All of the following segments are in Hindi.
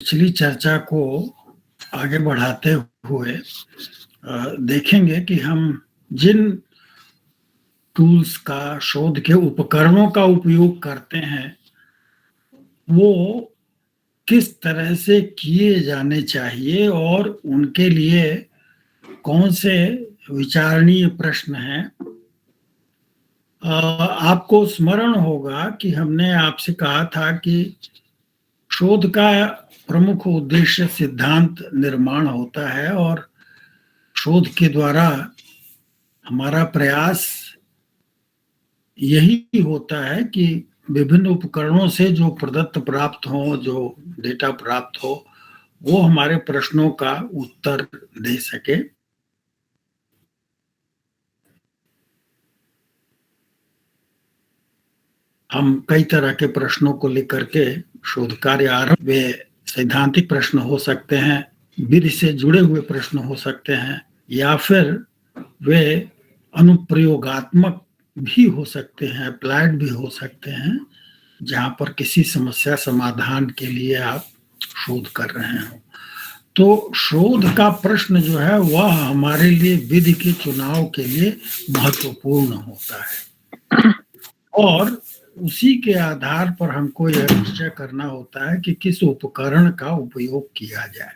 पिछली चर्चा को आगे बढ़ाते हुए देखेंगे कि हम जिन टूल्स का, शोध के उपकरणों का उपयोग करते हैं वो किस तरह से किए जाने चाहिए और उनके लिए कौन से विचारणीय प्रश्न हैं। आपको स्मरण होगा कि हमने आपसे कहा था कि शोध का प्रमुख उद्देश्य सिद्धांत निर्माण होता है और शोध के द्वारा हमारा प्रयास यही होता है कि विभिन्न उपकरणों से जो प्रदत्त प्राप्त हो, जो डेटा प्राप्त हो, वो हमारे प्रश्नों का उत्तर दे सके। हम कई तरह के प्रश्नों को लेकर के शोध कार्य आरंभ, वे सैद्धांतिक प्रश्न हो सकते हैं, विधि से जुड़े हुए प्रश्न हो सकते हैं, या फिर वे अनुप्रयोगात्मक भी हो सकते हैं, अप्लाइड भी हो सकते हैं, जहां पर किसी समस्या समाधान के लिए आप शोध कर रहे हो। तो शोध का प्रश्न जो है वह हमारे लिए विधि के चुनाव के लिए महत्वपूर्ण होता है और उसी के आधार पर हमको यह निश्चय करना होता है कि किस उपकरण का उपयोग किया जाए।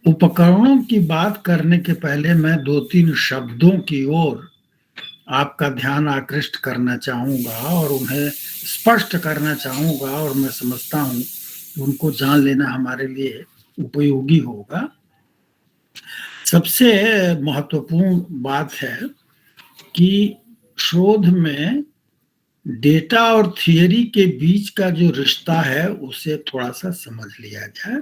उपकरणों की बात करने के पहले मैं 2-3 शब्दों की ओर आपका ध्यान आकृष्ट करना चाहूंगा और उन्हें स्पष्ट करना चाहूंगा, और मैं समझता हूं कि उनको जान लेना हमारे लिए उपयोगी होगा। सबसे महत्वपूर्ण बात है कि शोध में डेटा और थियरी के बीच का जो रिश्ता है उसे थोड़ा सा समझ लिया जाए।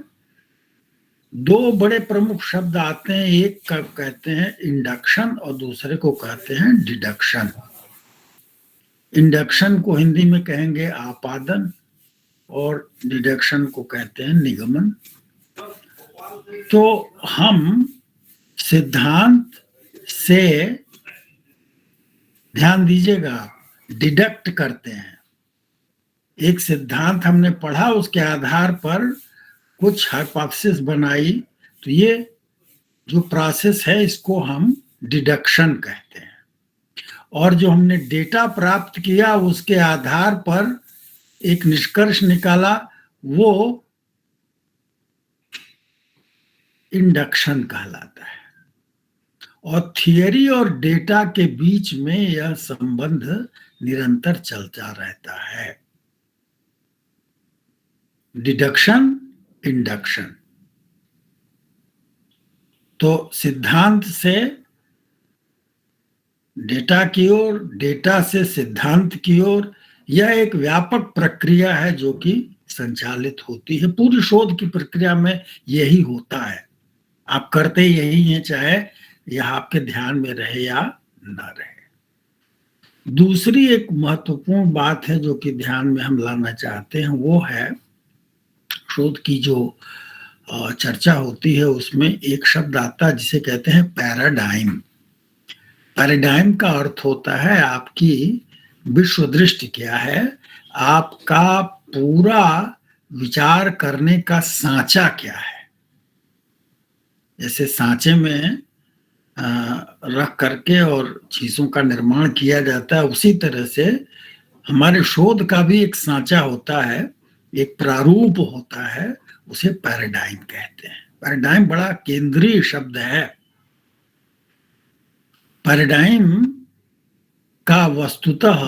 2 बड़े प्रमुख शब्द आते हैं, एक का कहते हैं इंडक्शन और दूसरे को कहते हैं डिडक्शन। इंडक्शन को हिंदी में कहेंगे आपादन और डिडक्शन को कहते हैं निगमन। तो हम सिद्धांत से, ध्यान दीजिएगा, डिडक्ट करते हैं। एक सिद्धांत हमने पढ़ा, उसके आधार पर कुछ हाइपोथेसिस बनाई, तो ये जो प्रोसेस है इसको हम डिडक्शन कहते हैं। और जो हमने डेटा प्राप्त किया उसके आधार पर एक निष्कर्ष निकाला, वो इंडक्शन कहलाता है। और थियरी और डेटा के बीच में यह संबंध निरंतर चलता रहता है, डिडक्शन इंडक्शन। तो सिद्धांत से डेटा की ओर, डेटा से सिद्धांत की ओर, यह एक व्यापक प्रक्रिया है जो कि संचालित होती है। पूरी शोध की प्रक्रिया में यही होता है, आप करते यही हैं, चाहे यह आपके ध्यान में रहे या ना रहे। दूसरी एक महत्वपूर्ण बात है जो कि ध्यान में हम लाना चाहते हैं, वो है शोध की जो चर्चा होती है उसमें एक शब्द आता है जिसे कहते हैं पैराडाइम। पैराडाइम का अर्थ होता है आपकी विश्व दृष्टि क्या है, आपका पूरा विचार करने का सांचा क्या है। जैसे सांचे में रख करके और चीजों का निर्माण किया जाता है, उसी तरह से हमारे शोध का भी एक सांचा होता है, एक प्रारूप होता है, उसे पैराडाइम कहते हैं। पैराडाइम बड़ा केंद्रीय शब्द है। पैराडाइम का वस्तुतः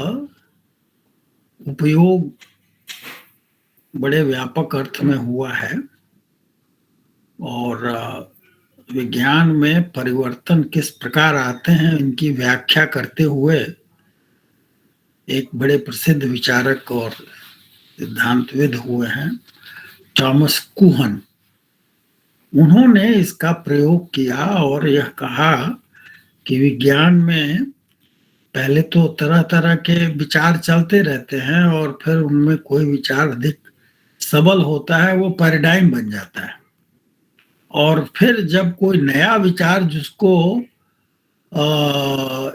उपयोग बड़े व्यापक अर्थ में हुआ है और विज्ञान में परिवर्तन किस प्रकार आते हैं इनकी व्याख्या करते हुए एक बड़े प्रसिद्ध विचारक और सिद्धांतविद हुए हैं थॉमस कुहन। उन्होंने इसका प्रयोग किया और यह कहा कि विज्ञान में पहले तो तरह तरह के विचार चलते रहते हैं और फिर उनमें कोई विचार अधिक सबल होता है, वो पैराडाइम बन जाता है। और फिर जब कोई नया विचार जिसको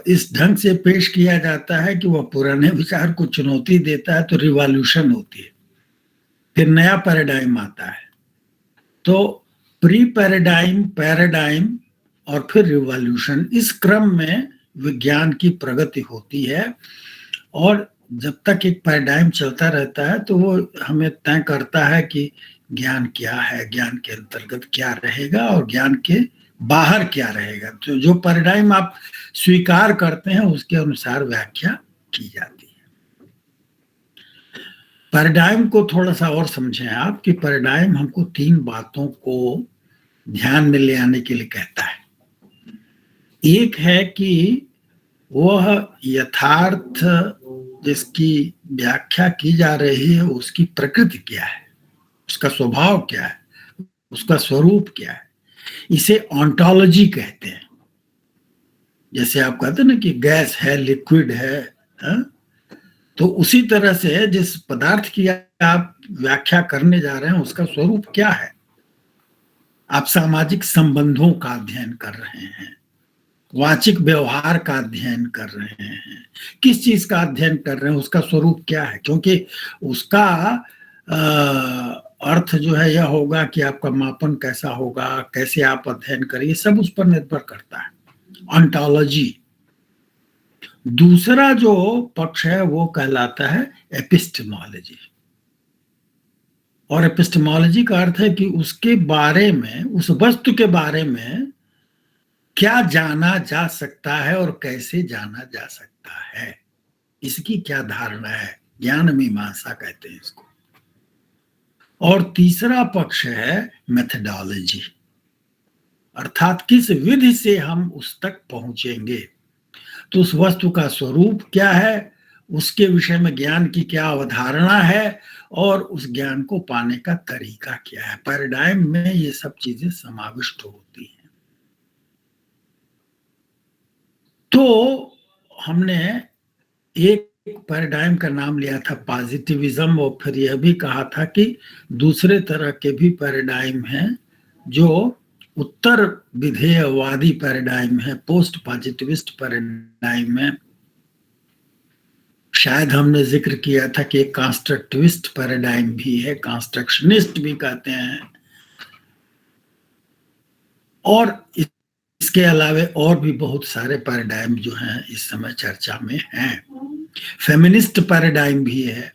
इस ढंग से पेश किया जाता है कि वह पुराने विचार को चुनौती देता है, तो रिवॉल्यूशन होती है। फिर नया पैराडाइम आता है। तो प्री पैराडाइम, पैराडाइम और फिर रिवॉल्यूशन, इस क्रम में विज्ञान की प्रगति होती है। और जब तक एक पैराडाइम चलता रहता है तो वो हमें तय करता है कि ज्ञान क्या है, ज्ञान के अंतर्गत क्या रहेगा और ज्ञान के बाहर क्या रहेगा। तो जो पैराडाइम आप स्वीकार करते हैं उसके अनुसार व्याख्या की जाती है। पैराडाइम को थोड़ा सा और समझें आप कि पैराडाइम हमको 3 बातों को ध्यान में ले आने के लिए कहता है। एक है कि वह यथार्थ जिसकी व्याख्या की जा रही है उसकी प्रकृति क्या है, उसका स्वभाव क्या है, उसका स्वरूप क्या है। इसे ऑन्टोलॉजी कहते हैं। जैसे आप कहते हैं ना कि गैस है, लिक्विड है, हा? तो उसी तरह से जिस पदार्थ की आप व्याख्या करने जा रहे हैं उसका स्वरूप क्या है। आप सामाजिक संबंधों का अध्ययन कर रहे हैं, वाचिक व्यवहार का अध्ययन कर रहे हैं, किस चीज का अध्ययन कर रहे हैं, उसका स्वरूप क्या है। क्योंकि उसका अर्थ जो है यह होगा कि आपका मापन कैसा होगा, कैसे आप अध्ययन करेंगे, सब उस पर निर्भर करता है। ऑन्टोलॉजी। दूसरा जो पक्ष है वो कहलाता है एपिस्टेमोलॉजी। और एपिस्टेमोलॉजी का अर्थ है कि उसके बारे में, उस वस्तु के बारे में क्या जाना जा सकता है और कैसे जाना जा सकता है, इसकी क्या धारणा है। ज्ञान मीमांसा कहते हैं इसको। और तीसरा पक्ष है मेथडोलॉजी, अर्थात किस विधि से हम उस तक पहुंचेंगे। तो उस वस्तु का स्वरूप क्या है, उसके विषय में ज्ञान की क्या अवधारणा है और उस ज्ञान को पाने का तरीका क्या है। पैराडाइम में ये सब चीजें समाविष्ट होती हैं। तो हमने एक पैराडाइम का नाम लिया था पॉजिटिविज्म, और फिर यह भी कहा था कि दूसरे तरह के भी पैराडाइम हैं जो उत्तर विधेयवादी पैराडाइम है, पोस्ट पॉजिटिविस्ट पैराडाइम है। शायद हमने जिक्र किया था कि एक कंस्ट्रक्टिविस्ट पैराडाइम भी है, कंस्ट्रक्शनिस्ट भी कहते हैं। और इसके अलावे और भी बहुत सारे पैराडाइम जो हैं इस समय चर्चा में हैं। फेमिनिस्ट पैराडाइम भी है।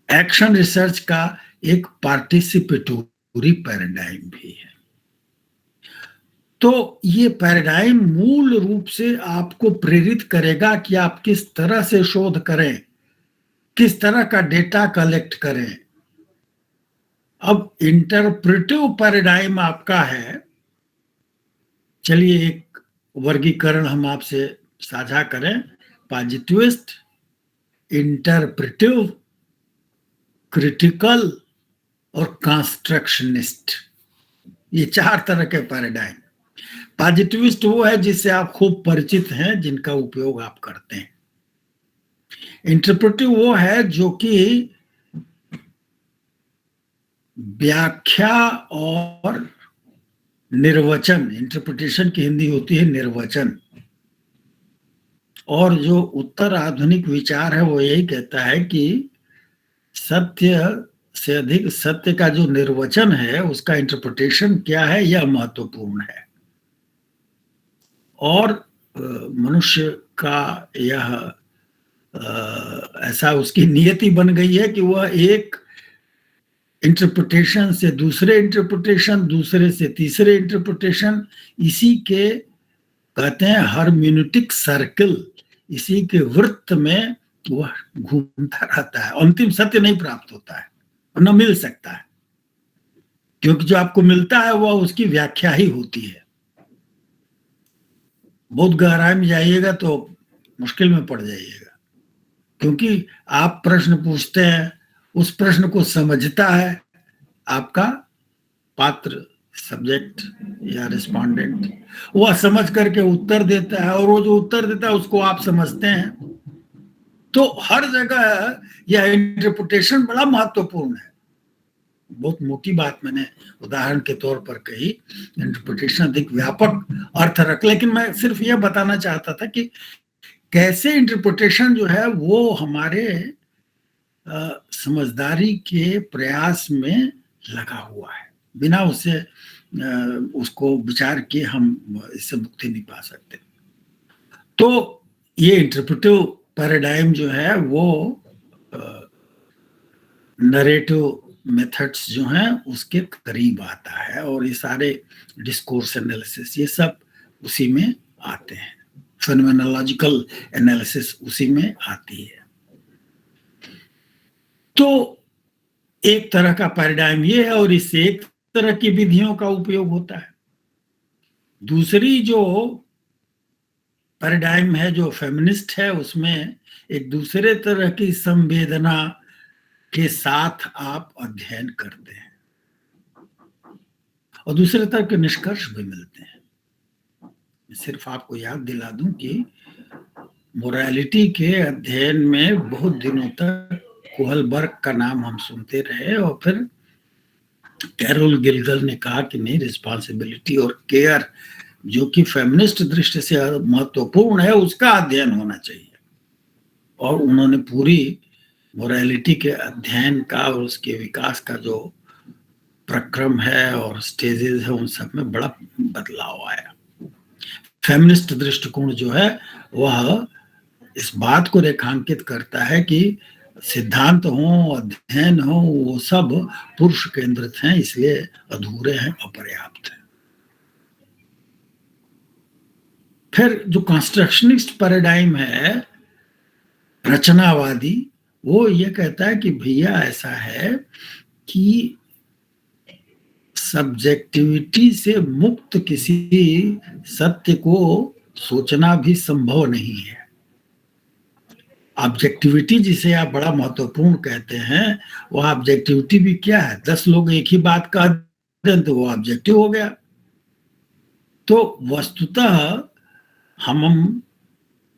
एक्शन रिसर्च का एक पार्टिसिपेटरी पैराडाइम भी है। तो ये पैराडाइम मूल रूप से आपको प्रेरित करेगा कि आप किस तरह से शोध करें, किस तरह का डेटा कलेक्ट करें। अब इंटरप्रेटिव पैराडाइम आपका है। चलिए एक वर्गीकरण हम आपसे साझा करें। पॉजिटिविस्ट, इंटरप्रेटिव, क्रिटिकल और कंस्ट्रक्शनिस्ट, ये 4 तरह के पैराडाइम। पॉजिटिविस्ट वो है जिससे आप खूब परिचित हैं, जिनका उपयोग आप करते हैं। इंटरप्रेटिव वो है जो कि व्याख्या और निर्वचन, इंटरप्रिटेशन की हिंदी होती है निर्वचन। और जो उत्तर आधुनिक विचार है वो यही कहता है कि सत्य से अधिक सत्य का जो निर्वचन है उसका इंटरप्रिटेशन क्या है, यह महत्वपूर्ण है। और मनुष्य का यह ऐसा उसकी नियति बन गई है कि वह एक इंटरप्रिटेशन से दूसरे इंटरप्रिटेशन, दूसरे से तीसरे इंटरप्रिटेशन, इसी के कहते हैं हर्मेनेउटिक सर्कल, इसी के वृत्त में वह घूमता रहता है। अंतिम सत्य नहीं प्राप्त होता है, न मिल सकता है, क्योंकि जो आपको मिलता है वह उसकी व्याख्या ही होती है। बहुत गहराई में जाइएगा तो मुश्किल में पड़ जाइएगा, क्योंकि आप प्रश्न पूछते हैं, उस प्रश्न को समझता है आपका पात्र, सब्जेक्ट या रिस्पोंडेंट, वह समझ करके उत्तर देता है, और वो जो उत्तर देता है उसको आप समझते हैं। तो हर जगह यह इंटरप्रिटेशन बड़ा महत्वपूर्ण है। बहुत मोटी बात मैंने उदाहरण के तौर पर कही, इंटरप्रिटेशन अधिक व्यापक अर्थ रख, लेकिन मैं सिर्फ यह बताना चाहता था कि कैसे इंटरप्रिटेशन जो है वो हमारे समझदारी के प्रयास में लगा हुआ है। बिना उसे उसको विचार किए हम इससे मुक्ति नहीं पा सकते। तो ये इंटरप्रेटिव पैराडाइम जो है वो नरेटिव मेथड्स जो हैं उसके करीब आता है, और ये सारे डिस्कोर्स एनालिसिस ये सब उसी में आते हैं, फेनोमेनोलॉजिकल एनालिसिस उसी में आती है। तो एक तरह का पैराडाइम ये है, और इससे एक तरह की विधियों का उपयोग होता है। दूसरी जो पैराडाइम है जो फेमिनिस्ट है, उसमें एक दूसरे तरह की संवेदना के साथ आप अध्ययन करते हैं और दूसरे तरह के निष्कर्ष भी मिलते हैं। मैं सिर्फ आपको याद दिला दूं कि मोरालिटी के अध्ययन में बहुत दिनों तक कोहलबर्ग का नाम हम सुनते रहे, और फिर कैरोल गिलगल ने कहा कि नहीं, रिस्पॉन्सिबिलिटी और केयर जो कि फेमिनिस्ट दृष्टि से महत्वपूर्ण है उसका अध्ययन होना चाहिए। और उन्होंने पूरी मोरालिटी के अध्ययन का और उसके विकास का जो प्रक्रम है और स्टेजेस है उन सब में बड़ा बदलाव आया। फेमिनिस्ट दृष्टिकोण जो है वह इस बात को रेखांकित करता है कि सिद्धांत हो, अध्ययन हो, वो सब पुरुष केंद्रित हैं, इसलिए अधूरे हैं, अपर्याप्त हैं। फिर जो कंस्ट्रक्शनिस्ट पैराडाइम है, रचनावादी, वो ये कहता है कि भैया ऐसा है कि सब्जेक्टिविटी से मुक्त किसी सत्य को सोचना भी संभव नहीं है। ऑब्जेक्टिविटी जिसे आप बड़ा महत्वपूर्ण कहते हैं, वो ऑब्जेक्टिविटी भी क्या है? 10 लोग एक ही बात कह दें तो वो ऑब्जेक्टिव हो गया। तो वस्तुतः हम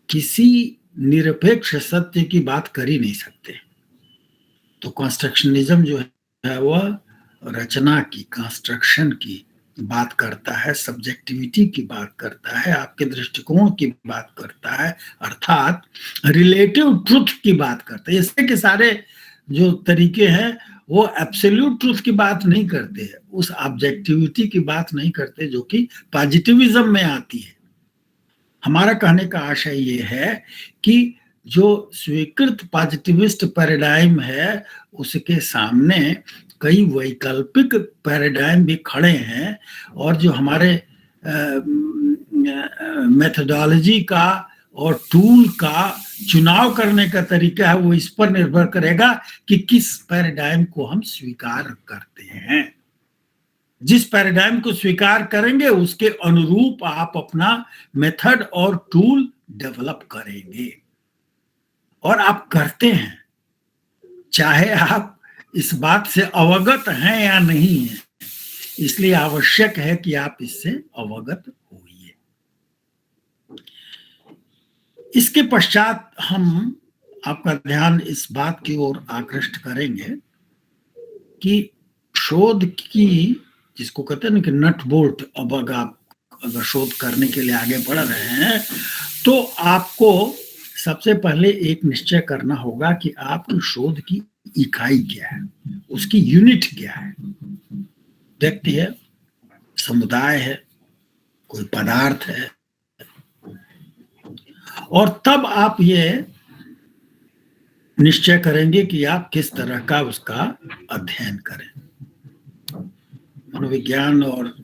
किसी निरपेक्ष सत्य की बात कर ही नहीं सकते। तो कंस्ट्रक्शनिज्म जो है वह रचना की, कंस्ट्रक्शन की बात करता है, सब्जेक्टिविटी की बात करता है, आपके दृष्टिकोण की बात करता है, अर्थात रिलेटिव ट्रुथ की बात करता है। इससे के सारे जो तरीके हैं वो एब्सोल्यूट ट्रुथ की बात नहीं करते हैं, उस ऑब्जेक्टिविटी की बात नहीं करते जो कि पॉजिटिविज्म में आती है। हमारा कहने का आशय ये है कि जो स्वीकृत पॉजिटिविस्ट पैराडाइम है उसके सामने कई वैकल्पिक पैराडाइम भी खड़े हैं, और जो हमारे मेथोडोलॉजी का और टूल का चुनाव करने का तरीका है वो इस पर निर्भर करेगा कि किस पैराडाइम को हम स्वीकार करते हैं। जिस पैराडाइम को स्वीकार करेंगे उसके अनुरूप आप अपना मेथड और टूल डेवलप करेंगे, और आप करते हैं, चाहे आप इस बात से अवगत हैं या नहीं हैं। इसलिए आवश्यक है कि आप इससे अवगत होइए। इसके पश्चात हम आपका ध्यान इस बात की ओर आकृष्ट करेंगे कि शोध की, जिसको कहते हैं ना कि नट बोल्ट, अब अगर शोध करने के लिए आगे बढ़ रहे हैं तो आपको सबसे पहले एक निश्चय करना होगा कि आपकी शोध की इकाई क्या है, उसकी यूनिट क्या है। व्यक्ति है, समुदाय है, कोई पदार्थ है, और तब आप ये निश्चय करेंगे कि आप किस तरह का उसका अध्ययन करें। मनोविज्ञान और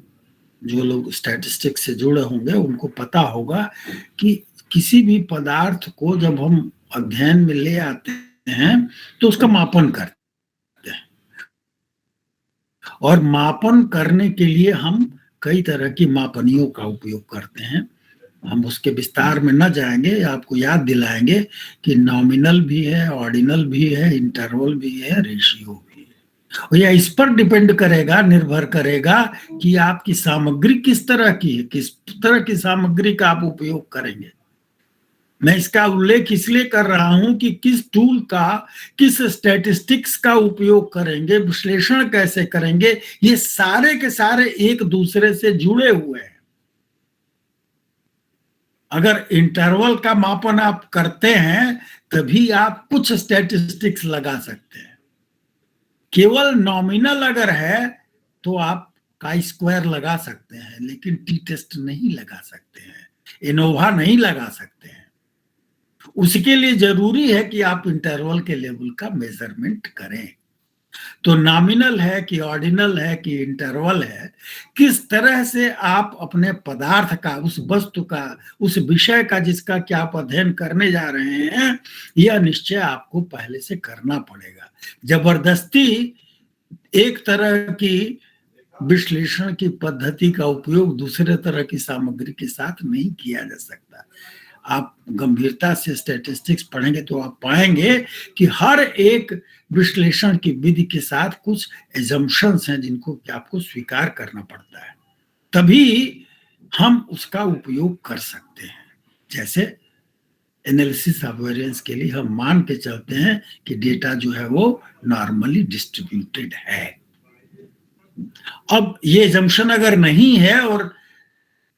जो लोग स्टैटिस्टिक्स से जुड़े होंगे उनको पता होगा कि किसी भी पदार्थ को जब हम अध्ययन में ले आते हैं तो उसका मापन करते हैं, और मापन करने के लिए हम कई तरह की मापनियों का उपयोग करते हैं। हम उसके विस्तार में न जाएंगे, आपको याद दिलाएंगे कि नॉमिनल भी है, ऑर्डिनल भी है, इंटरवल भी है, रेशियो भी है। और यह इस पर डिपेंड करेगा, निर्भर करेगा कि आपकी सामग्री किस तरह की है, किस तरह की सामग्री का आप उपयोग करेंगे। मैं इसका उल्लेख इसलिए कर रहा हूं कि किस टूल का, किस स्टैटिस्टिक्स का उपयोग करेंगे, विश्लेषण कैसे करेंगे, ये सारे के सारे एक दूसरे से जुड़े हुए हैं। अगर इंटरवल का मापन आप करते हैं तभी आप कुछ स्टैटिस्टिक्स लगा सकते हैं। केवल नॉमिनल अगर है तो आप काई स्क्वायर लगा सकते हैं, लेकिन टी टेस्ट नहीं लगा सकते हैं, एनोवा नहीं लगा सकते हैं। उसके लिए जरूरी है कि आप इंटरवल के लेवल का मेजरमेंट करें। तो नॉमिनल है कि ऑर्डिनल है कि इंटरवल है, किस तरह से आप अपने पदार्थ का, उस वस्तु का, उस विषय का जिसका कि आप अध्ययन करने जा रहे हैं, यह निश्चय आपको पहले से करना पड़ेगा। जबरदस्ती एक तरह की विश्लेषण की पद्धति का उपयोग दूसरे तरह की सामग्री के साथ नहीं किया जा सकता। आप गंभीरता से स्टैटिस्टिक्स पढ़ेंगे तो आप पाएंगे कि हर एक विश्लेषण की विधि के साथ कुछ एजम्पशंस हैं जिनको कि आपको स्वीकार करना पड़ता है, तभी हम उसका उपयोग कर सकते हैं। जैसे एनालिसिस ऑफ वेरिएंस के लिए हम मान के चलते हैं कि डेटा जो है वो नॉर्मली डिस्ट्रीब्यूटेड है। अब ये एजम्पशन अगर नहीं है और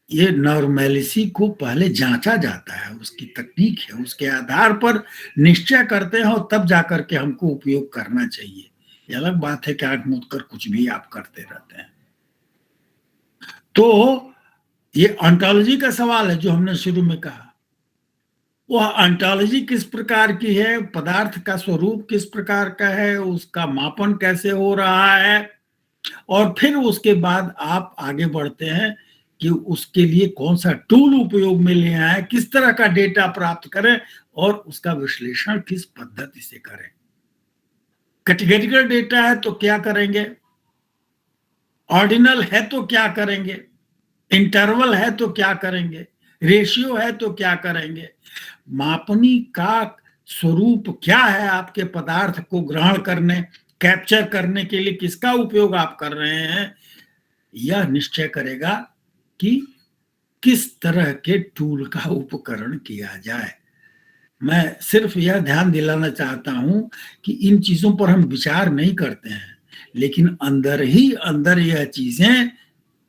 ये नॉर्मेलिसी को पहले जांचा जाता है, उसकी तकनीक है, उसके आधार पर निश्चय करते हैं और तब जाकर के हमको उपयोग करना चाहिए। ये अलग बात है कि आंख मूंद कर कुछ भी आप करते रहते हैं। तो ये ऑन्टोलॉजी का सवाल है जो हमने शुरू में कहा। वह ऑन्टोलॉजी किस प्रकार की है, पदार्थ का स्वरूप किस प्रकार का है, उसका मापन कैसे हो रहा है, और फिर उसके बाद आप आगे बढ़ते हैं कि उसके लिए कौन सा टूल उपयोग में ले आए, किस तरह का डेटा प्राप्त करें और उसका विश्लेषण किस पद्धति से करें। कैटेगरिकल डेटा है तो क्या करेंगे, ऑर्डिनल है तो क्या करेंगे, इंटरवल है तो क्या करेंगे, रेशियो है तो क्या करेंगे, मापनी का स्वरूप क्या है, आपके पदार्थ को ग्रहण करने, कैप्चर करने के लिए किसका उपयोग आप कर रहे हैं, यह निश्चय करेगा कि किस तरह के टूल का उपकरण किया जाए। मैं सिर्फ यह ध्यान दिलाना चाहता हूं कि इन चीजों पर हम विचार नहीं करते हैं, लेकिन अंदर ही अंदर यह चीजें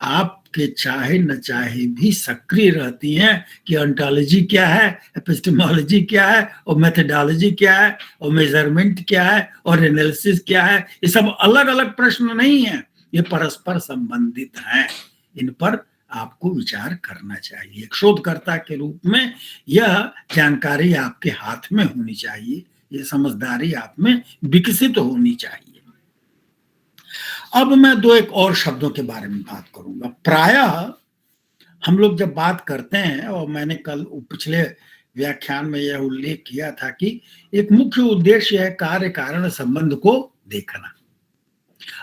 आपके चाहे न चाहे भी सक्रिय रहती हैं कि ऑन्टोलॉजी क्या है, एपिस्टेमोलॉजी क्या है, और मेथडोलॉजी क्या है, और मेजरमेंट क्या है, और एनालिसिस क्या है। ये सब अलग अलग प्रश्न नहीं है, ये परस्पर संबंधित हैं। इन पर आपको विचार करना चाहिए। एक शोधकर्ता के रूप में यह जानकारी आपके हाथ में होनी चाहिए, ये समझदारी आप में विकसित होनी चाहिए। अब मैं दो एक और शब्दों के बारे में बात करूंगा। प्रायः हम लोग जब बात करते हैं, और मैंने कल पिछले व्याख्यान में यह उल्लेख किया था कि एक मुख्य उद्देश्य है कार्य कारण संबंध को देखना।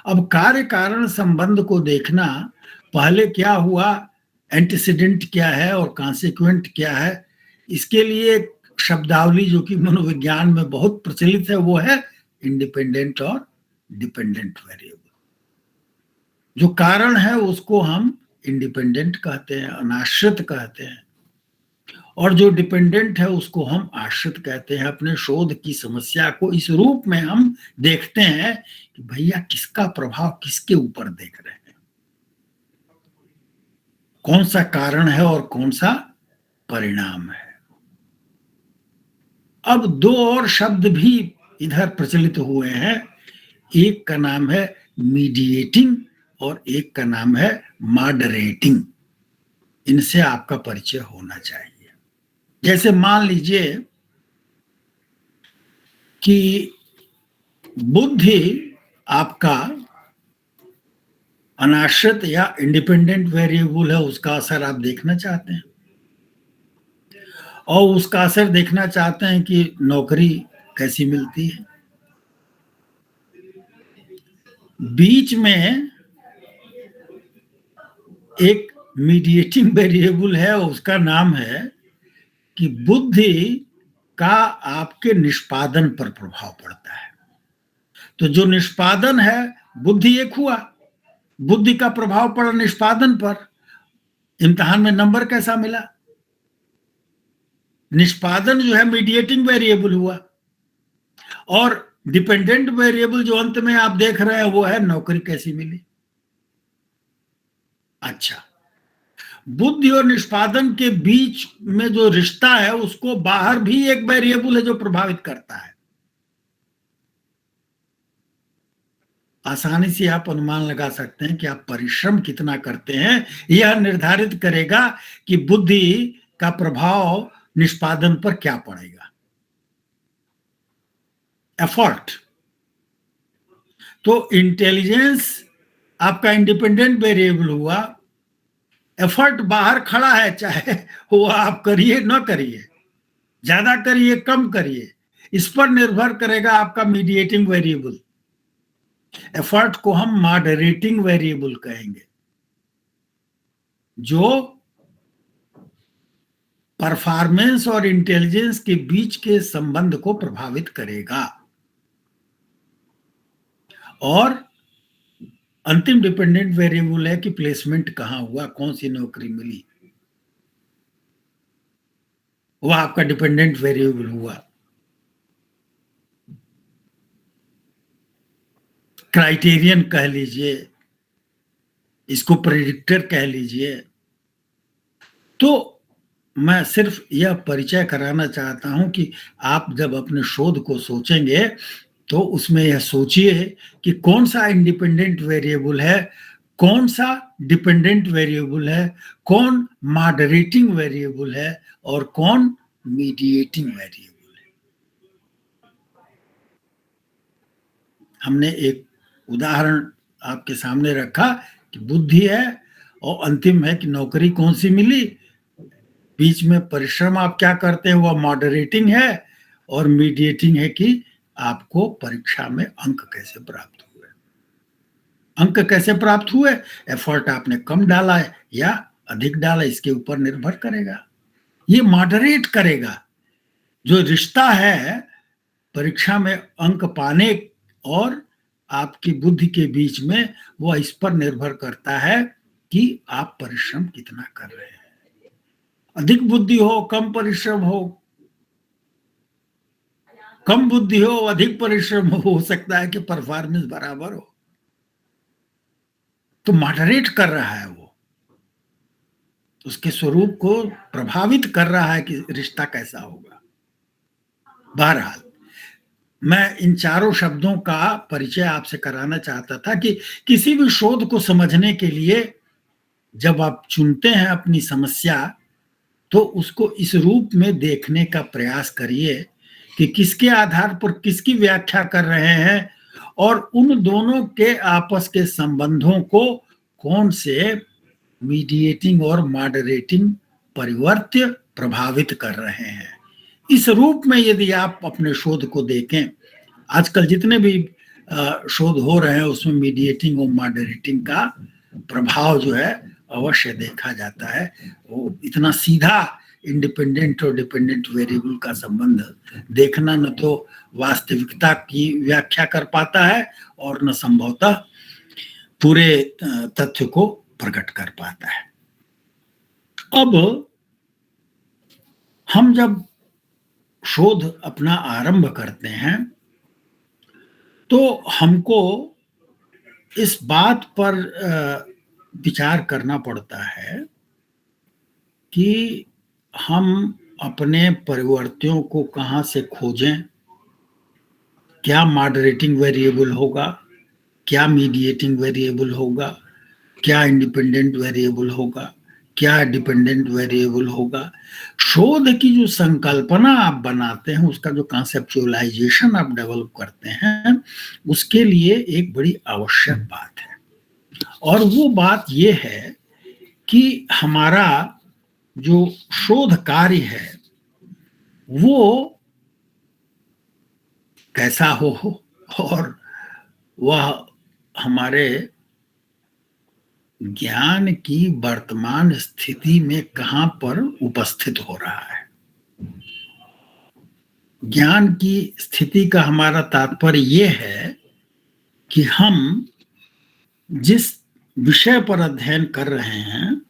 अब कार्य कारण संबंध को देखना, पहले क्या हुआ, एंटीसीडेंट क्या है और कॉन्सिक्वेंट क्या है, इसके लिए एक शब्दावली जो कि मनोविज्ञान में बहुत प्रचलित है वो है इंडिपेंडेंट और डिपेंडेंट वेरिएबल। जो कारण है उसको हम इंडिपेंडेंट कहते हैं, अनाश्रित कहते हैं, और जो डिपेंडेंट है उसको हम आश्रित कहते हैं। अपने शोध की समस्या को इस रूप में हम देखते हैं कि भैया किसका प्रभाव किसके ऊपर देख रहे हैं, कौन सा कारण है और कौन सा परिणाम है। अब दो और शब्द भी इधर प्रचलित हुए हैं, एक का नाम है मीडिएटिंग और एक का नाम है मॉडरेटिंग। इनसे आपका परिचय होना चाहिए। जैसे मान लीजिए कि बुद्धि आपका अनाश्रित या इंडिपेंडेंट वेरिएबल है, उसका असर आप देखना चाहते हैं, और उसका असर देखना चाहते हैं कि नौकरी कैसी मिलती है। बीच में एक मीडिएटिंग वेरिएबल है, उसका नाम है कि बुद्धि का आपके निष्पादन पर प्रभाव पड़ता है। तो जो निष्पादन है, बुद्धि एक हुआ, बुद्धि का प्रभाव पड़ा निष्पादन पर, इम्तिहान में नंबर कैसा मिला। निष्पादन जो है मीडिएटिंग वेरिएबल हुआ, और डिपेंडेंट वेरिएबल जो अंत में आप देख रहे हैं वो है नौकरी कैसी मिली। अच्छा, बुद्धि और निष्पादन के बीच में जो रिश्ता है उसको बाहर भी एक वेरिएबल है जो प्रभावित करता है। आसानी से आप अनुमान लगा सकते हैं कि आप परिश्रम कितना करते हैं, यह निर्धारित करेगा कि बुद्धि का प्रभाव निष्पादन पर क्या पड़ेगा। एफर्ट, तो इंटेलिजेंस आपका इंडिपेंडेंट वेरिएबल हुआ, एफर्ट बाहर खड़ा है, चाहे वो आप करिए ना करिए, ज्यादा करिए कम करिए, इस पर निर्भर करेगा आपका मीडिएटिंग वेरिएबल। एफर्ट को हम मॉडरेटिंग वेरिएबल कहेंगे, जो परफॉर्मेंस और इंटेलिजेंस के बीच के संबंध को प्रभावित करेगा। और अंतिम डिपेंडेंट वेरिएबल है कि प्लेसमेंट कहां हुआ, कौन सी नौकरी मिली, वह आपका डिपेंडेंट वेरिएबल हुआ। क्राइटेरियन कह लीजिए, इसको प्रेडिक्टर कह लीजिए। तो मैं सिर्फ यह परिचय कराना चाहता हूं कि आप जब अपने शोध को सोचेंगे तो उसमें यह सोचिए कि कौन सा इंडिपेंडेंट वेरिएबल है, कौन सा डिपेंडेंट वेरिएबल है, कौन मॉडरेटिंग वेरिएबल है और कौन मीडिएटिंग वेरिएबल है। हमने एक उदाहरण आपके सामने रखा कि बुद्धि है और अंतिम है कि नौकरी कौन सी मिली, बीच में परिश्रम आप क्या करते हैं वह मॉडरेटिंग है, और मीडिएटिंग है कि आपको परीक्षा में अंक कैसे प्राप्त हुए। अंक कैसे प्राप्त हुए, एफर्ट आपने कम डाला है या अधिक डाला, इसके ऊपर निर्भर करेगा। ये मॉडरेट करेगा। जो रिश्ता है परीक्षा में अंक पाने और आपकी बुद्धि के बीच में, वह इस पर निर्भर करता है कि आप परिश्रम कितना कर रहे हैं। अधिक बुद्धि हो कम परिश्रम हो, कम बुद्धि हो अधिक परिश्रम हो सकता है कि परफॉर्मेंस बराबर हो। तो मॉडरेट कर रहा है, वो उसके स्वरूप को प्रभावित कर रहा है कि रिश्ता कैसा होगा। बहरहाल मैं इन चारों शब्दों का परिचय आपसे कराना चाहता था कि किसी भी शोध को समझने के लिए जब आप चुनते हैं अपनी समस्या, तो उसको इस रूप में देखने का प्रयास करिए कि किसके आधार पर किसकी व्याख्या कर रहे हैं और उन दोनों के आपस के संबंधों को कौन से मीडिएटिंग और मॉडरेटिंग परिवर्त्य प्रभावित कर रहे हैं। इस रूप में यदि आप अपने शोध को देखें, आजकल जितने भी शोध हो रहे हैं उसमें मीडिएटिंग और मॉडरेटिंग का प्रभाव जो है अवश्य देखा जाता है। वो इतना सीधा इंडिपेंडेंट और डिपेंडेंट वेरिएबल का संबंध देखना न तो वास्तविकता की व्याख्या कर पाता है और न संभवतः पूरे तथ्य को प्रकट कर पाता है। अब हम जब शोध अपना आरंभ करते हैं तो हमको इस बात पर विचार करना पड़ता है कि हम अपने परिवर्तियों को कहाँ से खोजें, क्या मॉडरेटिंग वेरिएबल होगा, क्या मीडिएटिंग वेरिएबल होगा, क्या इंडिपेंडेंट वेरिएबल होगा, क्या डिपेंडेंट वेरिएबल होगा। शोध की जो संकल्पना आप बनाते हैं, उसका जो कॉन्सेप्चुअलाइजेशन आप डेवलप करते हैं, उसके लिए एक बड़ी आवश्यक बात है। और वो बात ये है कि हमारा जो शोध कार्य है वो कैसा हो और वह हमारे ज्ञान की वर्तमान स्थिति में कहां पर उपस्थित हो रहा है। ज्ञान की स्थिति का हमारा तात्पर्य यह है कि हम जिस विषय पर अध्ययन कर रहे हैं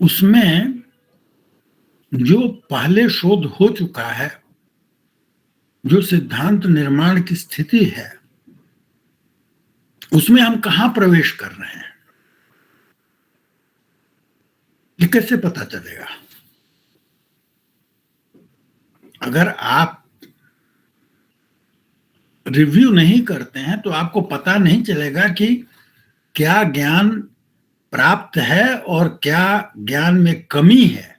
उसमें जो पहले शोध हो चुका है, जो सिद्धांत निर्माण की स्थिति है, उसमें हम कहां प्रवेश कर रहे हैं, ये कैसे पता चलेगा? अगर आप रिव्यू नहीं करते हैं तो आपको पता नहीं चलेगा कि क्या ज्ञान प्राप्त है और क्या ज्ञान में कमी है।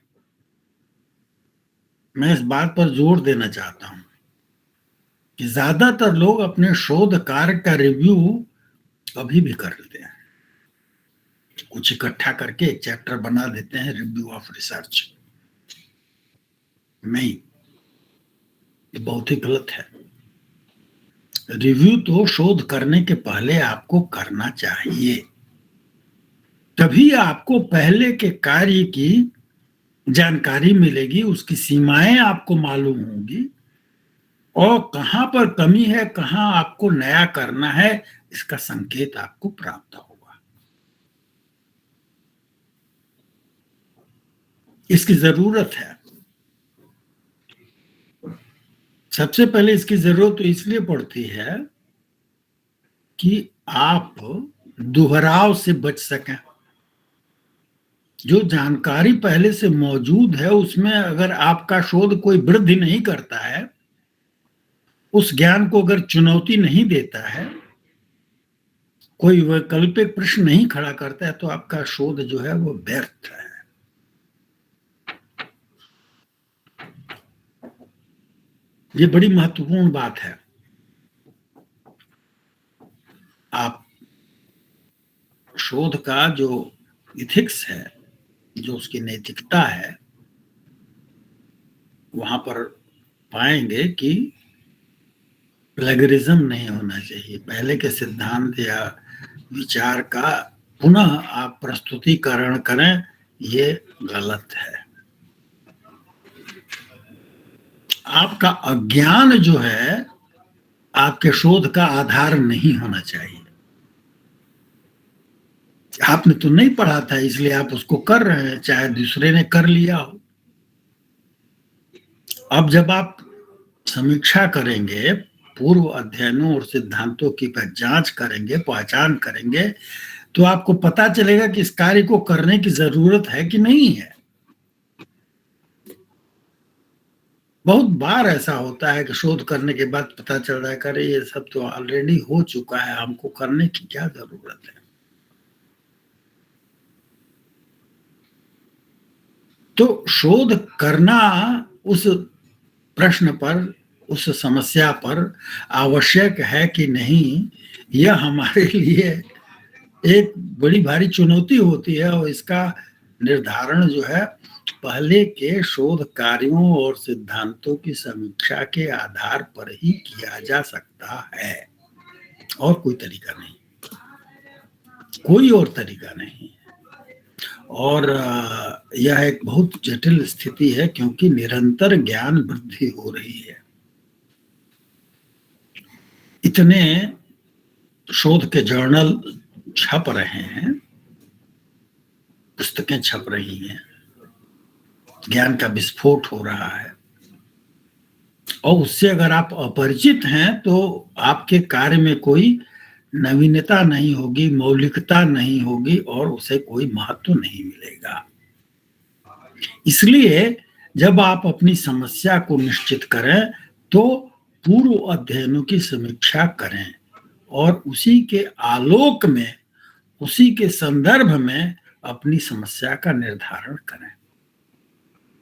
मैं इस बात पर जोर देना चाहता हूं कि ज्यादातर लोग अपने शोध कार्य का रिव्यू कभी भी कर लेते हैं, कुछ इकट्ठा करके एक चैप्टर बना देते हैं, रिव्यू ऑफ रिसर्च। नहीं, ये बहुत ही गलत है। रिव्यू तो शोध करने के पहले आपको करना चाहिए, तभी आपको पहले के कार्य की जानकारी मिलेगी, उसकी सीमाएं आपको मालूम होंगी और कहां पर कमी है, कहां आपको नया करना है, इसका संकेत आपको प्राप्त होगा। इसकी जरूरत है। सबसे पहले इसकी जरूरत तो इसलिए पड़ती है कि आप दोहराव से बच सकें। जो जानकारी पहले से मौजूद है उसमें अगर आपका शोध कोई वृद्धि नहीं करता है, उस ज्ञान को अगर चुनौती नहीं देता है, कोई वैकल्पिक प्रश्न नहीं खड़ा करता है, तो आपका शोध जो है वो व्यर्थ है। ये बड़ी महत्वपूर्ण बात है। आप शोध का जो इथिक्स है, जो उसकी नैतिकता है, वहां पर पाएंगे कि प्लेगरिज्म नहीं होना चाहिए। पहले के सिद्धांत या विचार का पुनः आप प्रस्तुतिकरण करें, ये गलत है। आपका अज्ञान जो है आपके शोध का आधार नहीं होना चाहिए। आपने तो नहीं पढ़ा था इसलिए आप उसको कर रहे हैं, चाहे दूसरे ने कर लिया हो। अब जब आप समीक्षा करेंगे, पूर्व अध्ययनों और सिद्धांतों की जांच करेंगे, पहचान करेंगे, तो आपको पता चलेगा कि इस कार्य को करने की जरूरत है कि नहीं है। बहुत बार ऐसा होता है कि शोध करने के बाद पता चल रहा है कि अरे ये सब तो ऑलरेडी हो चुका है, हमको करने की क्या जरूरत है। तो शोध करना उस प्रश्न पर, उस समस्या पर आवश्यक है कि नहीं, यह हमारे लिए एक बड़ी भारी चुनौती होती है और इसका निर्धारण जो है पहले के शोध कार्यों और सिद्धांतों की समीक्षा के आधार पर ही किया जा सकता है, और कोई तरीका नहीं, कोई और तरीका नहीं। और यह एक बहुत जटिल स्थिति है क्योंकि निरंतर ज्ञान वृद्धि हो रही है। इतने शोध के जर्नल छप रहे हैं, पुस्तकें छप रही हैं, ज्ञान का विस्फोट हो रहा है, और उससे अगर आप अपरिचित हैं तो आपके कार्य में कोई नवीनता नहीं होगी, मौलिकता नहीं होगी और उसे कोई महत्व नहीं मिलेगा। इसलिए जब आप अपनी समस्या को निश्चित करें तो पूर्व अध्ययनों की समीक्षा करें और उसी के आलोक में, उसी के संदर्भ में अपनी समस्या का निर्धारण करें।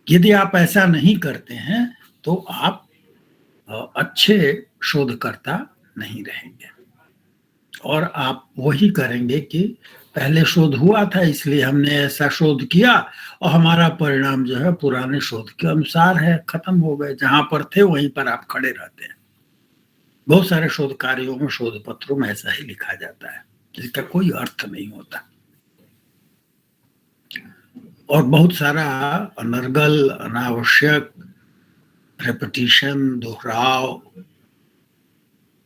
यदि आप ऐसा नहीं करते हैं तो आप अच्छे शोधकर्ता नहीं रहेंगे और आप वही करेंगे कि पहले शोध हुआ था इसलिए हमने ऐसा शोध किया और हमारा परिणाम जो है पुराने शोध के अनुसार है, खत्म हो गए, जहां पर थे वहीं पर आप खड़े रहते हैं। बहुत सारे शोध कार्यों में, शोध पत्रों में ऐसा ही लिखा जाता है, जिसका कोई अर्थ नहीं होता और बहुत सारा अनर्गल, अनावश्यक रेपिटिशन, दोहराव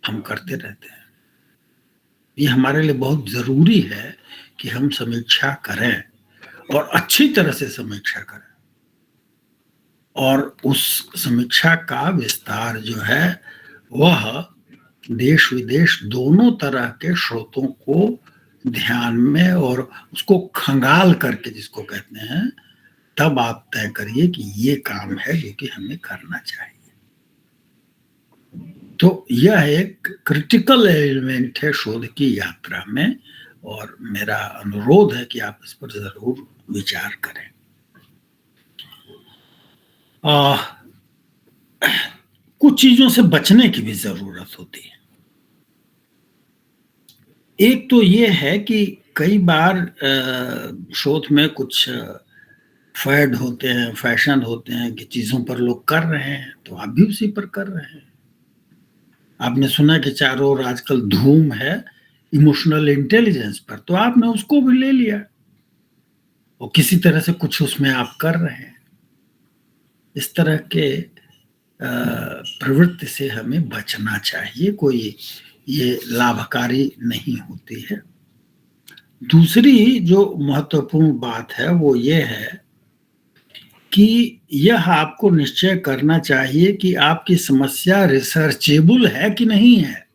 हम करते रहते हैं। ये हमारे लिए बहुत जरूरी है कि हम समीक्षा करें और अच्छी तरह से समीक्षा करें और उस समीक्षा का विस्तार जो है वह देश विदेश दोनों तरह के स्रोतों को ध्यान में और उसको खंगाल करके जिसको कहते हैं, तब आप तय करिए कि ये काम है जो कि हमें करना चाहिए। तो यह एक क्रिटिकल एलिमेंट है शोध की यात्रा में और मेरा अनुरोध है कि आप इस पर जरूर विचार करें। कुछ चीजों से बचने की भी जरूरत होती है। एक तो ये है कि कई बार शोध में कुछ फैड होते हैं, फैशन होते हैं कि चीजों पर लोग कर रहे हैं तो आप भी उसी पर कर रहे हैं। आपने सुना कि चारों ओर आजकल धूम है इमोशनल इंटेलिजेंस पर, तो आपने उसको भी ले लिया और किसी तरह से कुछ उसमें आप कर रहे हैं। इस तरह के प्रवृत्ति से हमें बचना चाहिए, कोई ये लाभकारी नहीं होती है। दूसरी जो महत्वपूर्ण बात है वो ये है कि यह आपको निश्चय करना चाहिए कि आपकी समस्या रिसर्चेबल है कि नहीं है,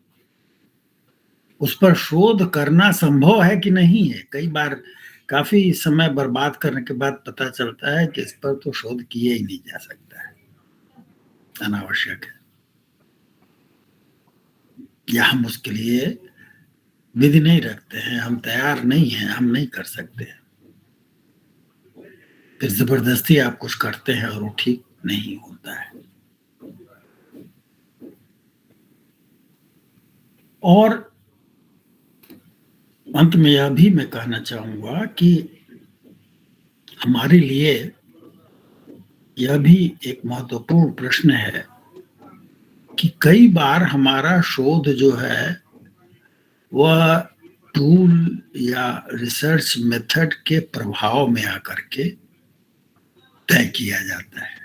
उस पर शोध करना संभव है कि नहीं है। कई बार काफी समय बर्बाद करने के बाद पता चलता है कि इस पर तो शोध किए ही नहीं जा सकता है, अनावश्यक है, या हम उसके लिए विधि नहीं रखते हैं, हम तैयार नहीं हैं, हम नहीं कर सकते हैं। फिर जबरदस्ती आप कुछ करते हैं और वो ठीक नहीं होता है। और अंत में यह भी मैं कहना चाहूंगा कि हमारे लिए यह भी एक महत्वपूर्ण प्रश्न है कि कई बार हमारा शोध जो है वह टूल या रिसर्च मेथड के प्रभाव में आकर के तय किया जाता है।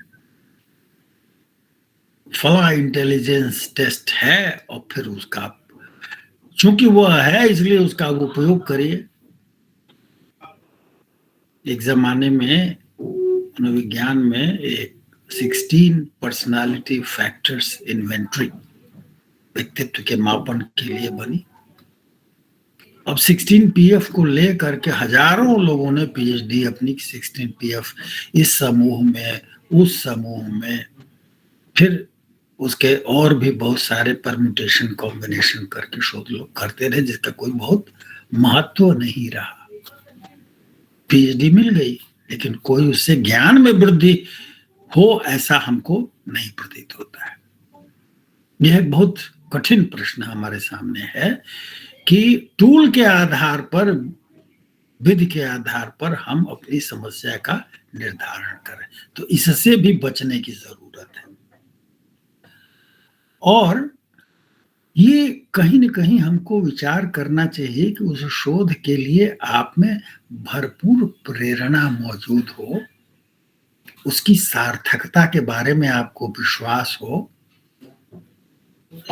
फला इंटेलिजेंस टेस्ट है और फिर उसका चूंकि वह है इसलिए उसका उपयोग करिए। एक जमाने में मनोविज्ञान में एक 16 पर्सनालिटी फैक्टर्स इन्वेंट्री व्यक्तित्व के मापन के लिए बनी। अब 16 पीएफ को लेकर के हजारों लोगों ने पीएचडी अपनी 16 पीएफ इस समूह में उस समूह में, फिर उसके और भी बहुत सारे परम्यूटेशन कॉम्बिनेशन करके शोध लोग करते रहे जिसका कोई बहुत महत्व नहीं रहा। पीएचडी मिल गई लेकिन कोई उससे ज्ञान में वृद्धि हो ऐसा हमको नहीं प्रतीत होता है। यह एक बहुत कठिन प्रश्न हमारे सामने है कि टूल के आधार पर, विधि के आधार पर हम अपनी समस्या का निर्धारण करें, तो इससे भी बचने की जरूरत है। और ये कहीं न कहीं हमको विचार करना चाहिए कि उस शोध के लिए आप में भरपूर प्रेरणा मौजूद हो, उसकी सार्थकता के बारे में आपको विश्वास हो,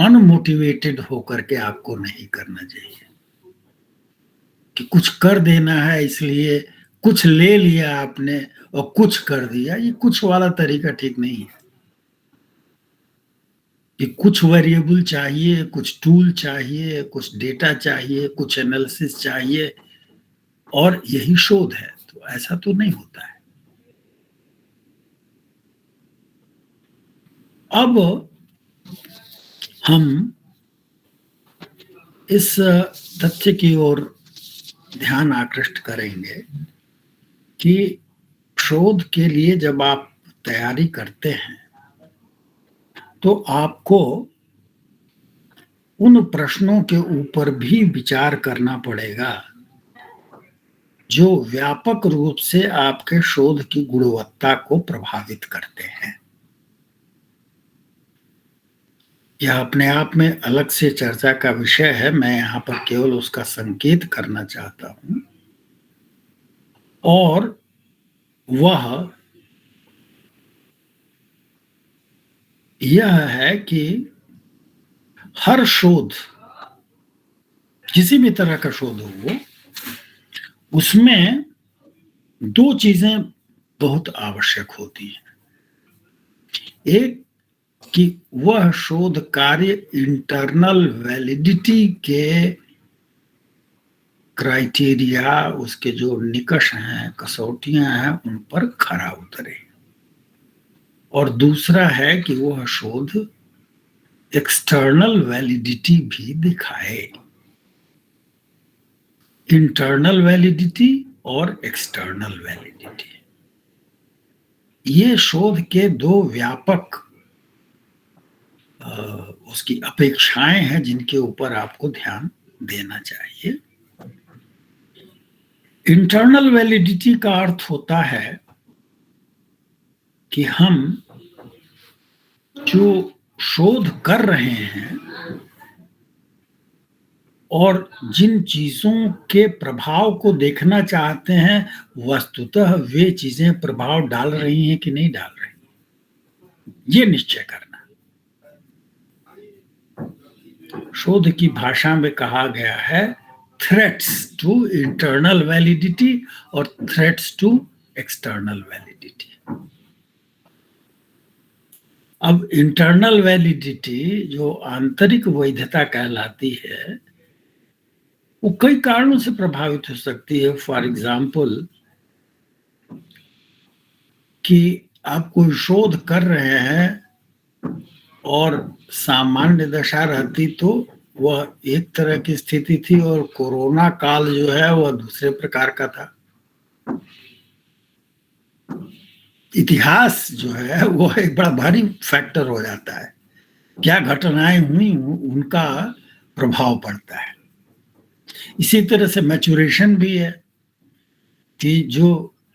अनमोटिवेटेड होकर के आपको नहीं करना चाहिए कि कुछ कर देना है इसलिए कुछ ले लिया आपने और कुछ कर दिया। ये कुछ वाला तरीका ठीक नहीं है कि कुछ वेरिएबल चाहिए, कुछ टूल चाहिए, कुछ डेटा चाहिए, कुछ एनालिसिस चाहिए और यही शोध है, तो ऐसा तो नहीं होता है। अब हम इस तथ्य की ओर ध्यान आकृष्ट करेंगे कि शोध के लिए जब आप तैयारी करते हैं तो आपको उन प्रश्नों के ऊपर भी विचार करना पड़ेगा जो व्यापक रूप से आपके शोध की गुणवत्ता को प्रभावित करते हैं। यह अपने आप में अलग से चर्चा का विषय है, मैं यहाँ पर केवल उसका संकेत करना चाहता हूं। और वह यह है कि हर शोध, किसी भी तरह का शोध हो, उसमें दो चीजें बहुत आवश्यक होती हैं। एक कि वह शोध कार्य इंटरनल वैलिडिटी के क्राइटेरिया, उसके जो निकष हैं, कसौटियां हैं, उन पर खरा उतरे। और दूसरा है कि वह शोध एक्सटर्नल वैलिडिटी भी दिखाए। इंटरनल वैलिडिटी और एक्सटर्नल वैलिडिटी, ये शोध के दो व्यापक उसकी अपेक्षाएं हैं जिनके ऊपर आपको ध्यान देना चाहिए। इंटरनल वैलिडिटी का अर्थ होता है कि हम जो शोध कर रहे हैं और जिन चीजों के प्रभाव को देखना चाहते हैं, वस्तुतः वे चीजें प्रभाव डाल रही हैं कि नहीं डाल रही, ये निश्चय करना। शोध की भाषा में कहा गया है थ्रेट्स टू इंटरनल वैलिडिटी और थ्रेट्स टू एक्सटर्नल वैलिडिटी। अब इंटरनल वैलिडिटी जो आंतरिक वैधता कहलाती है, वो कई कारणों से प्रभावित हो सकती है। फॉर एग्जाम्पल, कि आप कोई शोध कर रहे हैं और सामान्य दशा रहती तो वह एक तरह की स्थिति थी, और कोरोना काल जो है वह दूसरे प्रकार का था। इतिहास जो है वो एक बड़ा भारी फैक्टर हो जाता है। क्या घटनाएं हुई उनका प्रभाव पड़ता है। इसी तरह से मैच्योरेशन भी है कि जो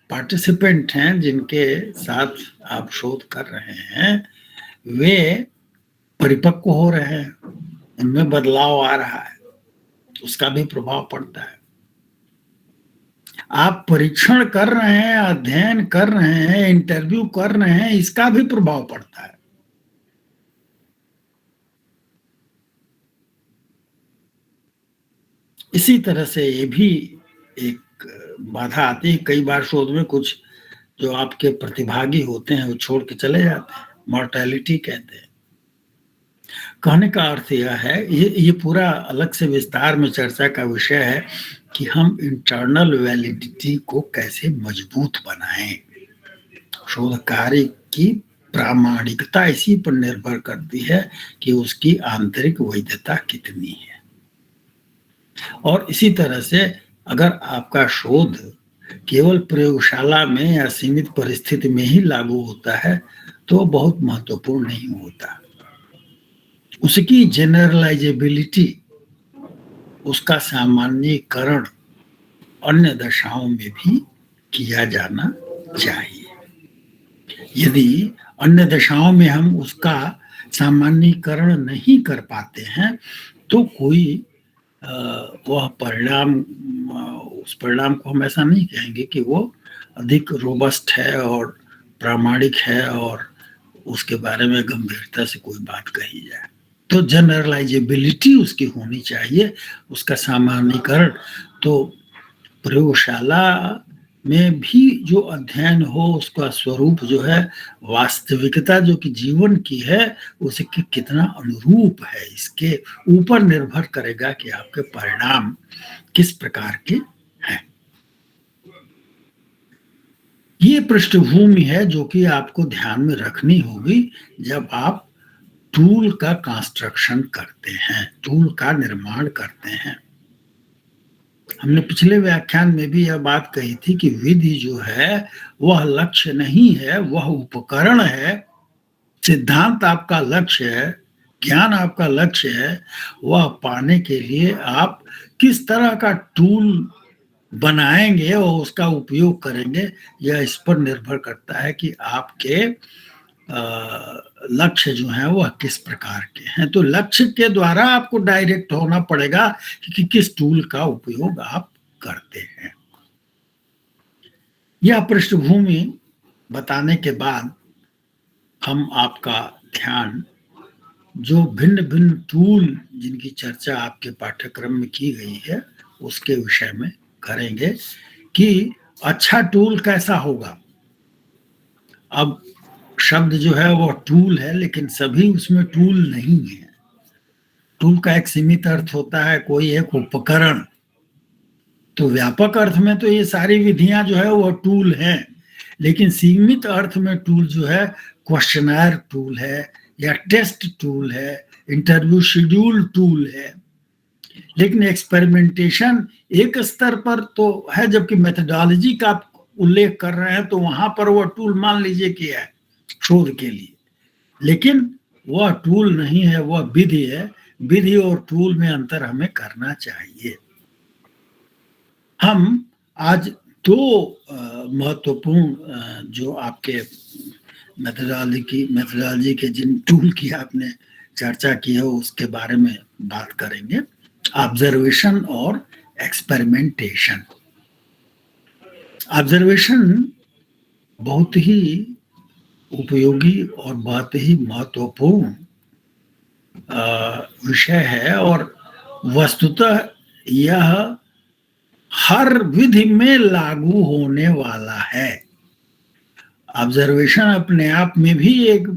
पार्टिसिपेंट हैं जिनके साथ आप शोध कर रहे हैं, वे परिपक्व हो रहे हैं, उनमें बदलाव आ रहा है, उसका भी प्रभाव पड़ता है। आप परीक्षण कर रहे हैं, अध्ययन कर रहे हैं, इंटरव्यू कर रहे हैं, इसका भी प्रभाव पड़ता है। इसी तरह से ये भी एक बाधा आती है। कई बार शोध में कुछ जो आपके प्रतिभागी होते हैं वो छोड़ के चले जाते हैं, मॉर्टेलिटी कहते हैं। कहने का अर्थ यह है, ये पूरा अलग से विस्तार में चर्चा का विषय है कि हम इंटरनल वैलिडिटी को कैसे मजबूत बनाएं। शोध कार्य की प्रामाणिकता इसी पर निर्भर करती है कि उसकी आंतरिक वैधता कितनी है। और इसी तरह से अगर आपका शोध केवल प्रयोगशाला में या सीमित परिस्थिति में ही लागू होता है तो बहुत महत्वपूर्ण नहीं होता। उसकी जनरलाइजेबिलिटी, उसका सामान्यीकरण अन्य दशाओं में भी किया जाना चाहिए। यदि अन्य दशाओं में हम उसका सामान्यीकरण नहीं कर पाते हैं तो कोई वह परिणाम, उस परिणाम को हम ऐसा नहीं कहेंगे कि वो अधिक रोबस्ट है और प्रामाणिक है और उसके बारे में गंभीरता से कोई बात कही जाए। तो जनरलाइजेबिलिटी उसकी होनी चाहिए, उसका सामान्यीकरण। तो प्रयोगशाला में भी जो अध्ययन हो उसका स्वरूप जो है, वास्तविकता जो कि जीवन की है, उसके कितना अनुरूप है, इसके ऊपर निर्भर करेगा कि आपके परिणाम किस प्रकार के हैं। ये पृष्ठभूमि है जो कि आपको ध्यान में रखनी होगी जब आप टूल का कंस्ट्रक्शन करते हैं, टूल का निर्माण करते हैं। हमने पिछले व्याख्यान में भी यह बात कही थी कि विधि जो है वह लक्ष्य नहीं है, वह उपकरण है। सिद्धांत आपका लक्ष्य है, ज्ञान आपका लक्ष्य है। वह पाने के लिए आप किस तरह का टूल बनाएंगे और उसका उपयोग करेंगे, यह इस पर निर्भर करता है कि आपके लक्ष्य जो है वह किस प्रकार के हैं। तो लक्ष्य के द्वारा आपको डायरेक्ट होना पड़ेगा कि किस टूल का उपयोग आप करते हैं। यह पृष्ठभूमि बताने के बाद हम आपका ध्यान जो भिन्न भिन्न टूल जिनकी चर्चा आपके पाठ्यक्रम में की गई है उसके विषय में करेंगे कि अच्छा टूल कैसा होगा? अब शब्द जो है वो टूल है, लेकिन सभी उसमें टूल नहीं है। टूल का एक सीमित अर्थ होता है, कोई एक उपकरण। तो व्यापक अर्थ में तो ये सारी विधियां जो है वो टूल हैं, लेकिन सीमित अर्थ में टूल जो है क्वेश्चनर टूल है, या टेस्ट टूल है, इंटरव्यू शेड्यूल टूल है। लेकिन एक्सपेरिमेंटेशन एक स्तर पर तो है, जबकि मेथडोलॉजी का आप उल्लेख कर रहे हैं तो वहां पर वो टूल मान लीजिए कि है शोध के लिए, लेकिन वह टूल नहीं है, वह विधि है। विधि और टूल में अंतर हमें करना चाहिए। हम आज दो महत्वपूर्ण जो आपके मेथडोलॉजी के जिन टूल की आपने चर्चा की है उसके बारे में बात करेंगे, ऑब्जर्वेशन और एक्सपेरिमेंटेशन। ऑब्जर्वेशन बहुत ही उपयोगी और बहुत ही महत्वपूर्ण विषय है, और वस्तुतः यह हर विधि में लागू होने वाला है। ऑब्जर्वेशन अपने आप में भी एक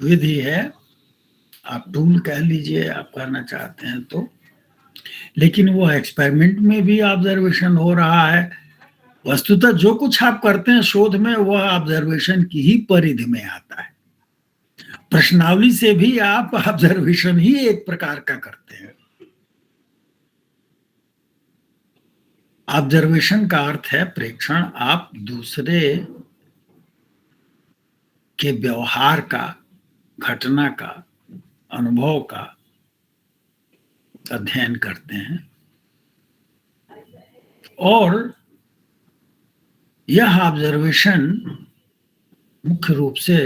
विधि है, आप टूल कह लीजिए आप करना चाहते हैं तो, लेकिन वो एक्सपेरिमेंट में भी ऑब्जर्वेशन हो रहा है। वस्तुतः जो कुछ आप करते हैं शोध में वह ऑब्जर्वेशन की ही परिधि में आता है। प्रश्नावली से भी आप ऑब्जर्वेशन ही एक प्रकार का करते हैं। ऑब्जर्वेशन का अर्थ है प्रेक्षण। आप दूसरे के व्यवहार का, घटना का, अनुभव का अध्ययन करते हैं, और यह ऑब्जर्वेशन मुख्य रूप से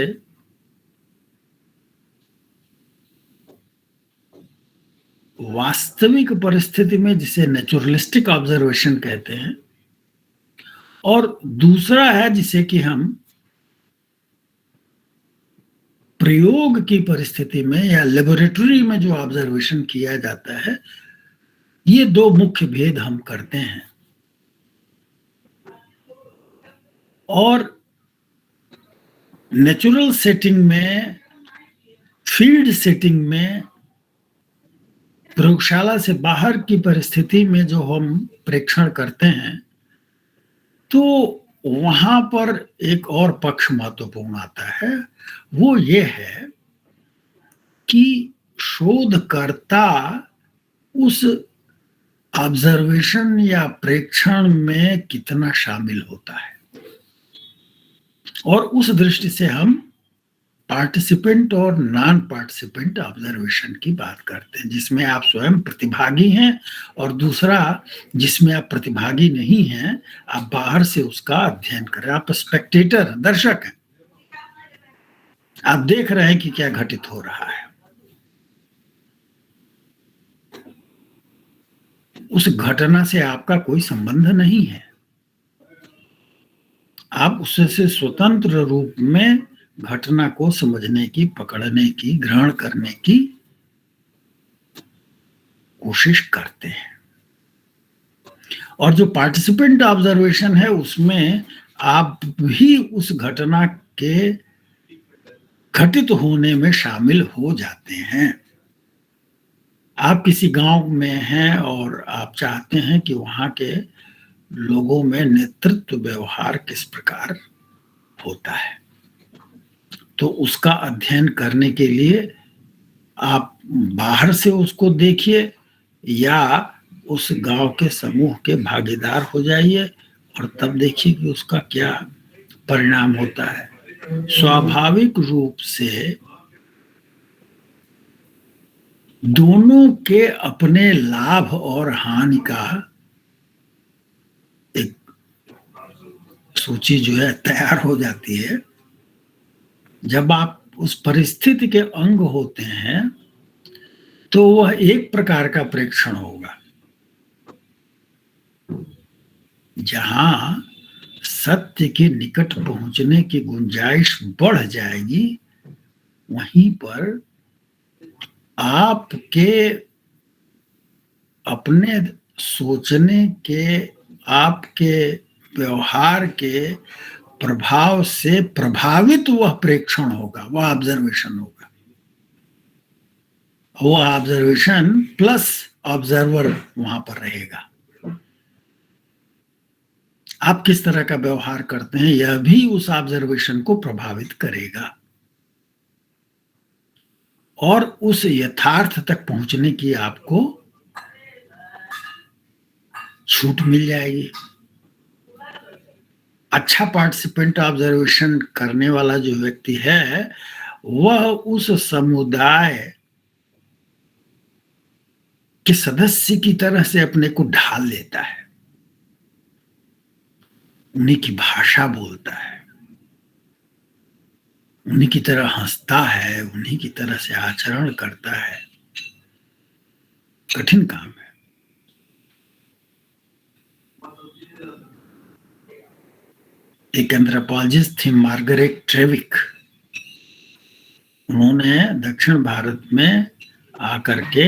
वास्तविक परिस्थिति में, जिसे नेचुरलिस्टिक ऑब्जर्वेशन कहते हैं, और दूसरा है जिसे कि हम प्रयोग की परिस्थिति में या लेबोरेटरी में जो ऑब्जर्वेशन किया जाता है। ये दो मुख्य भेद हम करते हैं। और नेचुरल सेटिंग में, फील्ड सेटिंग में, प्रयोगशाला से बाहर की परिस्थिति में जो हम प्रेक्षण करते हैं, तो वहां पर एक और पक्ष महत्वपूर्ण आता है। वो ये है कि शोधकर्ता उस ऑब्जर्वेशन या प्रेक्षण में कितना शामिल होता है, और उस दृष्टि से हम पार्टिसिपेंट और नॉन पार्टिसिपेंट ऑब्जर्वेशन की बात करते हैं, जिसमें आप स्वयं प्रतिभागी हैं, और दूसरा जिसमें आप प्रतिभागी नहीं हैं, आप बाहर से उसका अध्ययन कर रहे हैं, आप स्पेक्टेटर, दर्शक हैं, आप देख रहे हैं कि क्या घटित हो रहा है। उस घटना से आपका कोई संबंध नहीं है, आप उससे स्वतंत्र रूप में घटना को समझने की, पकड़ने की, ग्रहण करने की कोशिश करते हैं। और जो पार्टिसिपेंट ऑब्जर्वेशन है उसमें आप भी उस घटना के घटित होने में शामिल हो जाते हैं। आप किसी गांव में हैं और आप चाहते हैं कि वहां के लोगों में नेतृत्व व्यवहार किस प्रकार होता है, तो उसका अध्ययन करने के लिए आप बाहर से उसको देखिए, या उस गांव के समूह के भागीदार हो जाइए, और तब देखिए कि उसका क्या परिणाम होता है। स्वाभाविक रूप से दोनों के अपने लाभ और हानि का एक सूची जो है तैयार हो जाती है। जब आप उस परिस्थिति के अंग होते हैं तो वह एक प्रकार का प्रेक्षण होगा, जहां सत्य के निकट पहुंचने की गुंजाइश बढ़ जाएगी, वहीं पर आपके अपने सोचने के, आपके व्यवहार के प्रभाव से प्रभावित वह प्रेक्षण होगा, वह ऑब्जर्वेशन होगा। वो ऑब्जर्वेशन प्लस ऑब्जर्वर वहां पर रहेगा। आप किस तरह का व्यवहार करते हैं यह भी उस ऑब्जर्वेशन को प्रभावित करेगा, और उस यथार्थ तक पहुंचने की आपको छूट मिल जाएगी। अच्छा पार्टिसिपेंट ऑब्जर्वेशन करने वाला जो व्यक्ति है वह उस समुदाय के सदस्य की तरह से अपने को ढाल लेता है, उन्हीं की भाषा बोलता है, उन्हीं की तरह हंसता है, उन्हीं की तरह से आचरण करता है। कठिन काम है। एक एंथ्रोपोलॉजिस्ट थी मार्गरेट ट्रेविक। उन्होंने दक्षिण भारत में आकर के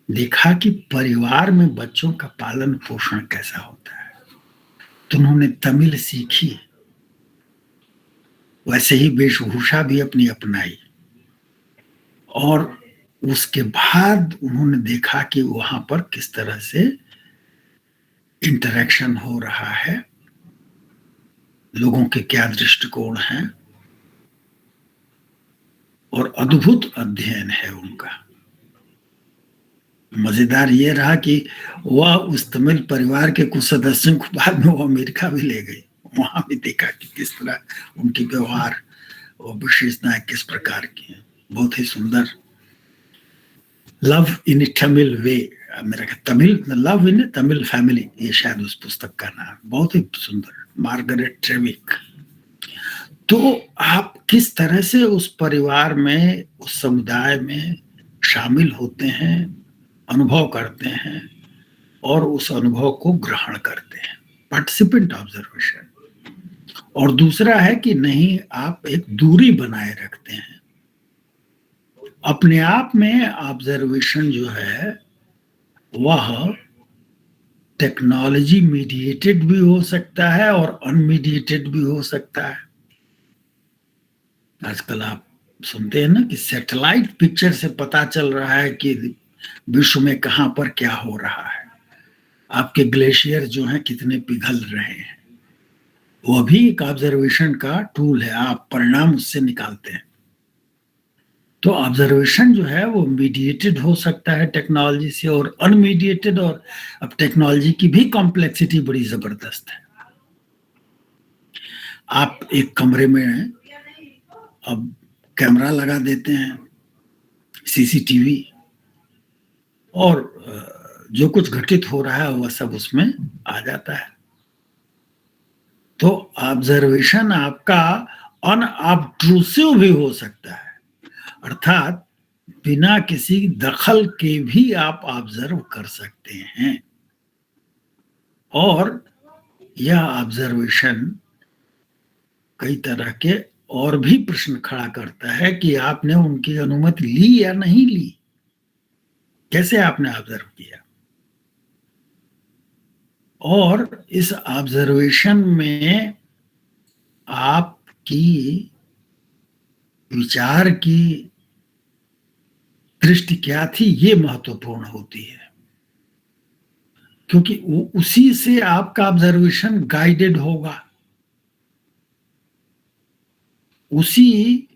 देखा कि परिवार में बच्चों का पालन पोषण कैसा होता है, तो उन्होंने तमिल सीखी, वैसे ही वेशभूषा भी अपनी अपनाई, और उसके बाद उन्होंने देखा कि वहां पर किस तरह से इंटरेक्शन हो रहा है, लोगों के क्या दृष्टिकोण हैं, और अद्भुत अध्ययन है उनका। मजेदार ये रहा कि वह उस तमिल परिवार के कुछ सदस्यों को बाद में वो अमेरिका भी ले गई, वहां भी देखा कि किस तरह उनकी व्यवहार और विशेषताएं किस प्रकार की हैं। बहुत ही सुंदर। लव इन तमिल वे, मेरा Tamil love in Tamil family, ये शायद उस पुस्तक का नाम। बहुत ही सुंदर, मार्गरेट ट्रेविक। तो आप किस तरह से उस परिवार में, उस समुदाय में शामिल होते हैं, अनुभव करते हैं और उस अनुभव को ग्रहण करते हैं, पार्टिसिपेंट ऑब्जर्वेशन। और दूसरा है कि नहीं, आप एक दूरी बनाए रखते हैं। अपने आप में ऑब्जर्वेशन जो है वह टेक्नोलॉजी मीडिएटेड भी हो सकता है और अनमीडिएटेड भी हो सकता है। आजकल आप सुनते हैं ना कि सैटेलाइट पिक्चर से पता चल रहा है कि विश्व में कहां पर क्या हो रहा है, आपके ग्लेशियर जो हैं कितने पिघल रहे हैं। वो भी एक ऑब्जर्वेशन का टूल है, आप परिणाम उससे निकालते हैं। तो ऑब्जर्वेशन जो है वो मीडिएटेड हो सकता है टेक्नोलॉजी से, और अनमीडिएटेड। और अब टेक्नोलॉजी की भी कॉम्प्लेक्सिटी बड़ी जबरदस्त है। आप एक कमरे में अब कैमरा लगा देते हैं, सीसीटीवी, और जो कुछ घटित हो रहा है वह सब उसमें आ जाता है। तो ऑब्जर्वेशन आपका अनऑब्ट्रूसिव भी हो सकता है, अर्थात बिना किसी दखल के भी आप ऑब्जर्व कर सकते हैं। और यह ऑब्जर्वेशन कई तरह के और भी प्रश्न खड़ा करता है कि आपने उनकी अनुमति ली या नहीं ली, कैसे आपने ऑब्जर्व किया। और इस ऑब्जर्वेशन में आपकी विचार की दृष्टि क्या थी, ये महत्वपूर्ण होती है, क्योंकि उसी से आपका ऑब्जर्वेशन गाइडेड होगा, उसी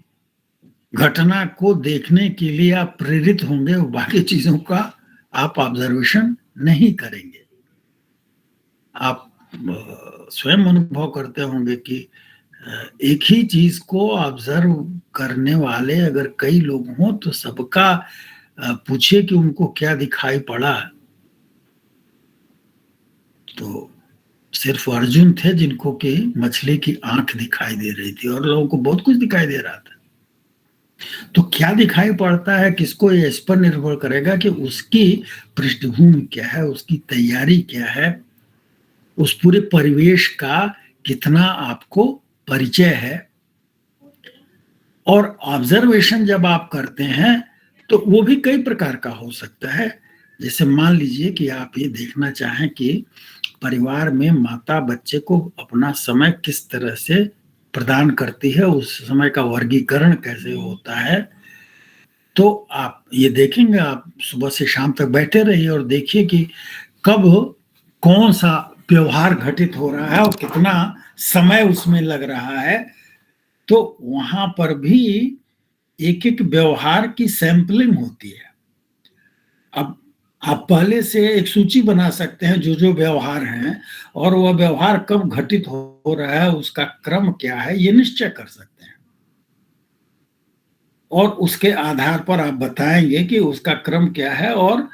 घटना को देखने के लिए आप प्रेरित होंगे, बाकी चीजों का आप ऑब्जर्वेशन नहीं करेंगे। आप स्वयं अनुभव करते होंगे कि एक ही चीज को ऑब्जर्व करने वाले अगर कई लोग हों तो सबका पूछे कि उनको क्या दिखाई पड़ा, तो सिर्फ अर्जुन थे जिनको कि मछली की आंख दिखाई दे रही थी, और लोगों को बहुत कुछ दिखाई दे रहा था। तो क्या दिखाई पड़ता है किसको, ये इस पर निर्भर करेगा कि उसकी पृष्ठभूमि क्या है, उसकी तैयारी क्या है, उस पूरे परिवेश का कितना आपको परिचय है। और ऑब्जर्वेशन जब आप करते हैं तो वो भी कई प्रकार का हो सकता है। जैसे मान लीजिए कि आप ये देखना चाहें कि परिवार में माता बच्चे को अपना समय किस तरह से प्रदान करती है, उस समय का वर्गीकरण कैसे होता है, तो आप ये देखेंगे, आप सुबह से शाम तक बैठे रहिए और देखिए कि कब कौन सा व्यवहार घटित हो रहा है और कितना समय उसमें लग रहा है। तो वहां पर भी एक एक व्यवहार की सैंपलिंग होती है। अब आप पहले से एक सूची बना सकते हैं जो जो व्यवहार हैं, और वह व्यवहार कब घटित हो रहा है, उसका क्रम क्या है, ये निश्चय कर सकते हैं। और उसके आधार पर आप बताएंगे कि उसका क्रम क्या है और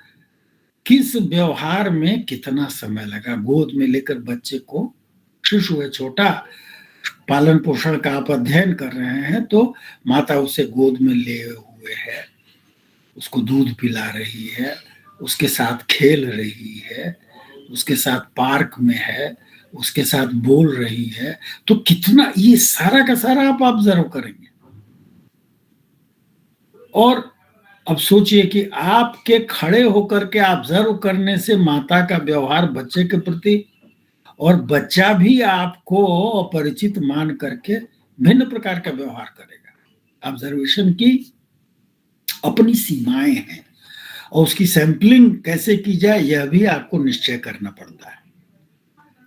किस व्यवहार में कितना समय लगा। गोद में लेकर बच्चे को, शिशु है छोटा, पालन पोषण का आप अध्ययन कर रहे हैं, तो माता उसे गोद में लिए हुए है, उसको दूध पिला रही है, उसके साथ खेल रही है, उसके साथ पार्क में है, उसके साथ बोल रही है, तो कितना, ये सारा का सारा आप ऑब्जर्व करेंगे। और अब सोचिए कि आपके खड़े होकर के ऑब्जर्व करने से माता का व्यवहार बच्चे के प्रति, और बच्चा भी आपको अपरिचित मान करके भिन्न प्रकार का व्यवहार करेगा। ऑब्जर्वेशन की अपनी सीमाएं हैं, और उसकी सैंपलिंग कैसे की जाए यह भी आपको निश्चय करना पड़ता है।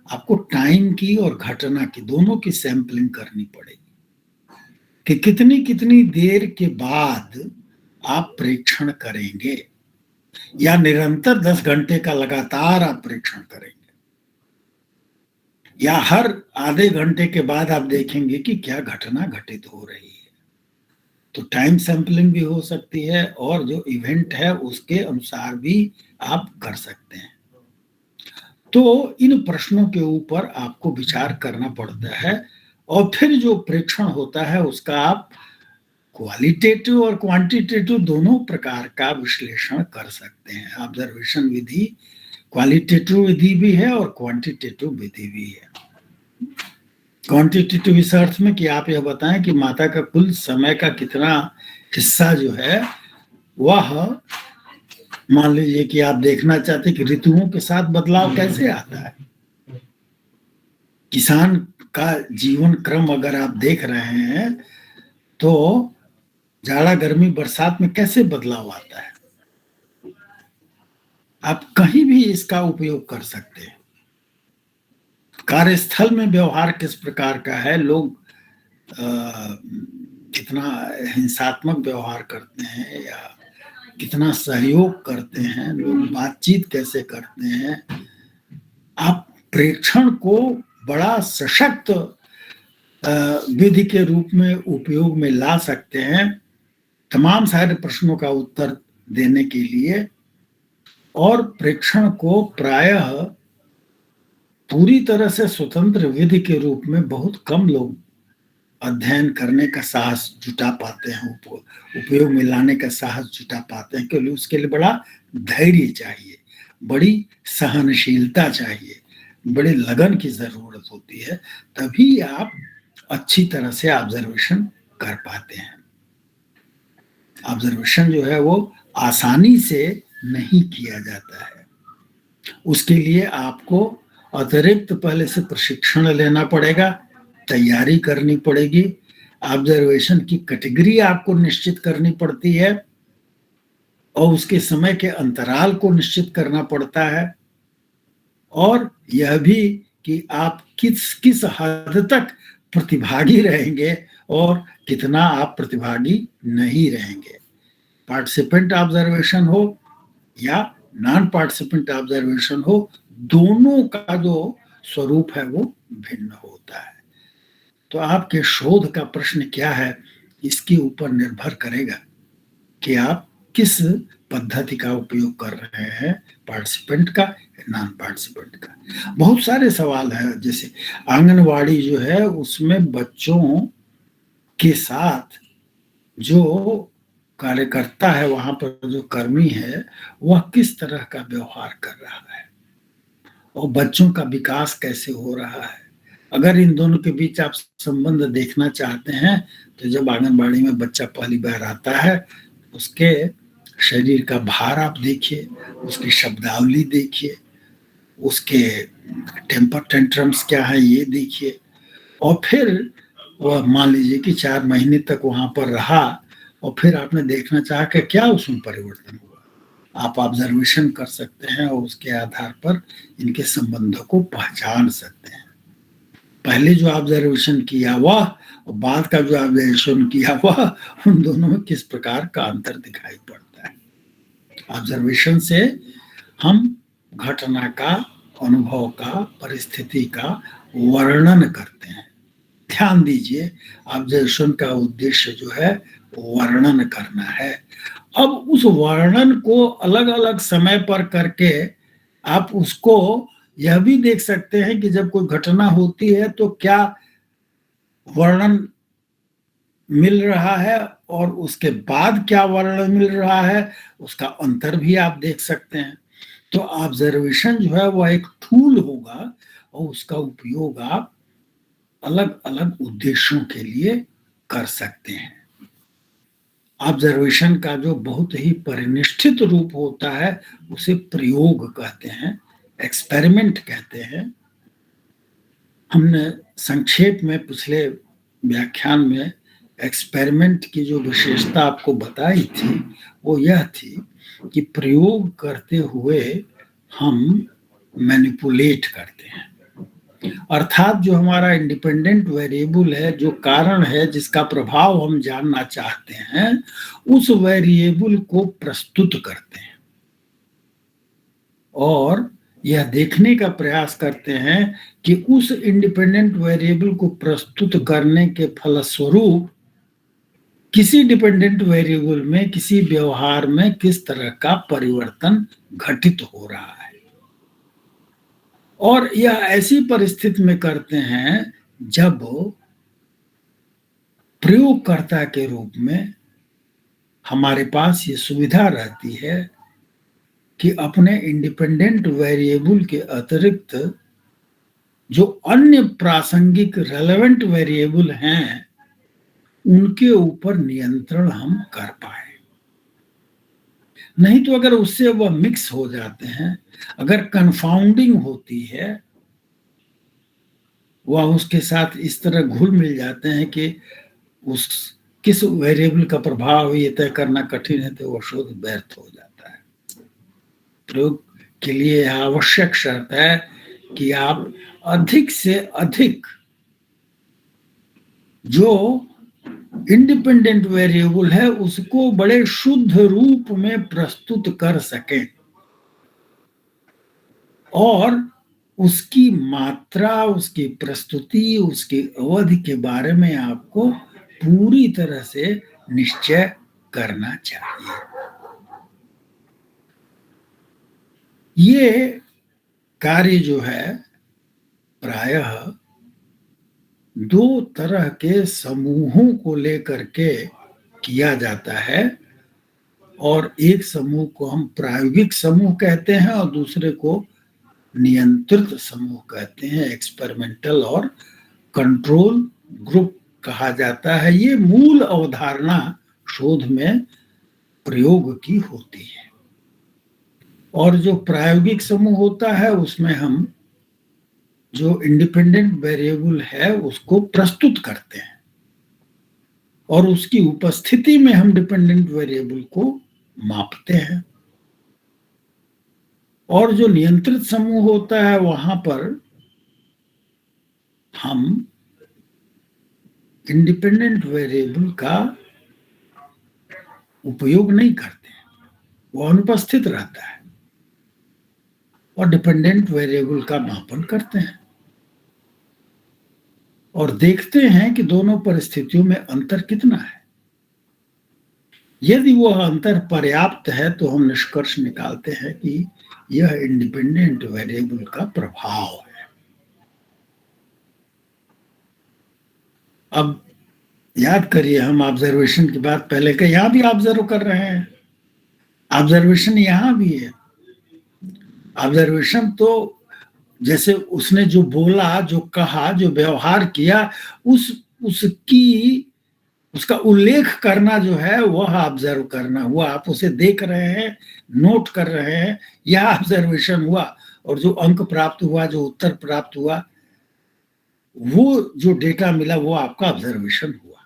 आपको टाइम की और घटना की, दोनों की सैंपलिंग करनी पड़ेगी कि कितनी कितनी देर के बाद आप प्रेक्षण करेंगे, या निरंतर 10 घंटे का लगातार आप प्रेक्षण करेंगे, या हर आधे घंटे के बाद आप देखेंगे कि क्या घटना घटित हो रही है। तो टाइम सैंपलिंग भी हो सकती है, और जो इवेंट है उसके अनुसार भी आप कर सकते हैं। तो इन प्रश्नों के ऊपर आपको विचार करना पड़ता है, और फिर जो प्रेक्षण होता है उसका आप क्वालिटेटिव और क्वांटिटेटिव दोनों प्रकार का विश्लेषण कर सकते हैं। ऑब्जर्वेशन विधि क्वालिटेटिव विधि भी है और क्वांटिटेटिव विधि भी है। क्वांटिटेटिव इस अर्थ में कि आप यह बताएं कि माता का कुल समय का कितना हिस्सा जो है वह, मान लीजिए कि आप देखना चाहते हैं कि ऋतुओं के साथ बदलाव कैसे आता है। किसान का जीवन क्रम अगर आप देख रहे हैं तो जाड़ा गर्मी बरसात में कैसे बदलाव आता है, आप कहीं भी इसका उपयोग कर सकते हैं। कार्यस्थल में व्यवहार किस प्रकार का है, लोग कितना हिंसात्मक व्यवहार करते हैं या कितना सहयोग करते हैं, लोग बातचीत कैसे करते हैं। आप प्रेक्षण को बड़ा सशक्त विधि के रूप में उपयोग में ला सकते हैं तमाम सारे प्रश्नों का उत्तर देने के लिए। और प्रेक्षण को प्रायः पूरी तरह से स्वतंत्र विधि के रूप में बहुत कम लोग अध्ययन करने का साहस जुटा पाते हैं, उपयोग में लाने का साहस जुटा पाते हैं, क्योंकि उसके लिए बड़ा धैर्य चाहिए, बड़ी सहनशीलता चाहिए, बड़े लगन की जरूरत होती है, तभी आप अच्छी तरह से ऑब्जर्वेशन कर पाते हैं। ऑब्जर्वेशन जो है वो आसानी से नहीं किया जाता है, उसके लिए आपको अतिरिक्त पहले से प्रशिक्षण लेना पड़ेगा, तैयारी करनी पड़ेगी, ऑब्जर्वेशन की कैटेगरी आपको निश्चित करनी पड़ती है, और उसके समय के अंतराल को निश्चित करना पड़ता है, और यह भी कि आप किस किस हद तक प्रतिभागी रहेंगे और कितना आप प्रतिभागी नहीं रहेंगे। पार्टिसिपेंट ऑब्जर्वेशन हो या नॉन पार्टिसिपेंट ऑब्जर्वेशन हो, दोनों का जो स्वरूप है वो भिन्न होता है। तो आपके शोध का प्रश्न क्या है, इसके ऊपर निर्भर करेगा कि आप किस पद्धति का उपयोग कर रहे हैं, पार्टिसिपेंट का, नॉन पार्टिसिपेंट का। बहुत सारे सवाल है, जैसे आंगनवाड़ी जो है उसमें बच्चों के साथ जो कार्यकर्ता है, वहां पर जो कर्मी है, वह किस तरह का व्यवहार कर रहा है और बच्चों का विकास कैसे हो रहा है। अगर इन दोनों के बीच आप संबंध देखना चाहते हैं तो जब आंगनबाड़ी में बच्चा पहली बार आता है, उसके शरीर का भार आप देखिए, उसकी शब्दावली देखिए, उसके टेम्पर टेंट्रम्स क्या है ये देखिए, और फिर वह मान लीजिए कि 4 महीने तक वहां पर रहा, और फिर आपने देखना चाहा कि क्या उसमें परिवर्तन हुआ। आप ऑब्जर्वेशन कर सकते हैं और उसके आधार पर इनके संबंधों को पहचान सकते हैं। पहले जो ऑब्जर्वेशन किया वह और बाद का जो ऑब्जर्वेशन किया वह, उन दोनों में किस प्रकार का अंतर दिखाई पड़ता है। ऑब्जर्वेशन से हम घटना का, अनुभव का, परिस्थिति का वर्णन करते हैं। ध्यान दीजिए, ऑब्जर्वेशन का उद्देश्य जो है वर्णन करना है। अब उस वर्णन को अलग अलग समय पर करके आप उसको यह भी देख सकते हैं कि जब कोई घटना होती है तो क्या वर्णन मिल रहा है और उसके बाद क्या वर्णन मिल रहा है, उसका अंतर भी आप देख सकते हैं। तो ऑब्जर्वेशन जो है वह एक टूल होगा और उसका उपयोग आप अलग अलग उद्देश्यों के लिए कर सकते हैं। ऑब्जर्वेशन का जो बहुत ही परिनिष्ठित रूप होता है उसे प्रयोग कहते हैं, एक्सपेरिमेंट कहते हैं। हमने संक्षेप में पिछले व्याख्यान में एक्सपेरिमेंट की जो विशेषता आपको बताई थी वो यह थी कि प्रयोग करते हुए हम मैनिपुलेट करते हैं, अर्थात जो हमारा इंडिपेंडेंट वेरिएबल है, जो कारण है जिसका प्रभाव हम जानना चाहते हैं, उस वेरिएबल को प्रस्तुत करते हैं और यह देखने का प्रयास करते हैं कि उस इंडिपेंडेंट वेरिएबल को प्रस्तुत करने के फलस्वरूप किसी डिपेंडेंट वेरिएबल में, किसी व्यवहार में किस तरह का परिवर्तन घटित हो रहा है। और यह ऐसी परिस्थिति में करते हैं जब प्रयोगकर्ता के रूप में हमारे पास ये सुविधा रहती है कि अपने इंडिपेंडेंट वेरिएबल के अतिरिक्त जो अन्य प्रासंगिक रेलेवेंट वेरिएबल हैं उनके ऊपर नियंत्रण हम कर पाए। नहीं तो अगर उससे वह मिक्स हो जाते हैं, अगर कन्फाउंडिंग होती है, वह उसके साथ इस तरह घुल मिल जाते हैं कि उस किस वेरिएबल का प्रभाव ये तय करना कठिन है, तो वह शोध व्यर्थ हो जाता है। प्रयोग के लिए आवश्यक शर्त है कि आप अधिक से अधिक जो इंडिपेंडेंट वेरिएबल है उसको बड़े शुद्ध रूप में प्रस्तुत कर सकें और उसकी मात्रा, उसकी प्रस्तुति, उसकी अवधि के बारे में आपको पूरी तरह से निश्चय करना चाहिए। ये कार्य जो है प्रायः 2 तरह के समूहों को लेकर के किया जाता है, और एक समूह को हम प्रायोगिक समूह कहते हैं और दूसरे को नियंत्रित समूह कहते हैं, एक्सपेरिमेंटल और कंट्रोल ग्रुप कहा जाता है। ये मूल अवधारणा शोध में प्रयोग की होती है। और जो प्रायोगिक समूह होता है उसमें हम जो इंडिपेंडेंट वेरिएबल है उसको प्रस्तुत करते हैं और उसकी उपस्थिति में हम डिपेंडेंट वेरिएबल को मापते हैं। और जो नियंत्रित समूह होता है वहां पर हम इंडिपेंडेंट वेरिएबल का उपयोग नहीं करते हैं, वो अनुपस्थित रहता है और डिपेंडेंट वेरिएबल का मापन करते हैं और देखते हैं कि दोनों परिस्थितियों में अंतर कितना है। यदि वह अंतर पर्याप्त है तो हम निष्कर्ष निकालते हैं कि यह इंडिपेंडेंट वेरिएबल का प्रभाव है। अब याद करिए, हम ऑब्जर्वेशन की बात पहले के यहां भी ऑब्जर्व कर रहे हैं, ऑब्जर्वेशन यहां भी है। ऑब्जर्वेशन तो जैसे उसने जो बोला, जो कहा, जो व्यवहार किया, उसका उल्लेख करना जो है वह ऑब्जर्व करना हुआ। आप उसे देख रहे हैं, नोट कर रहे हैं, यह ऑब्जर्वेशन हुआ। और जो अंक प्राप्त हुआ, जो उत्तर प्राप्त हुआ, वो जो डेटा मिला वो आपका ऑब्जर्वेशन हुआ।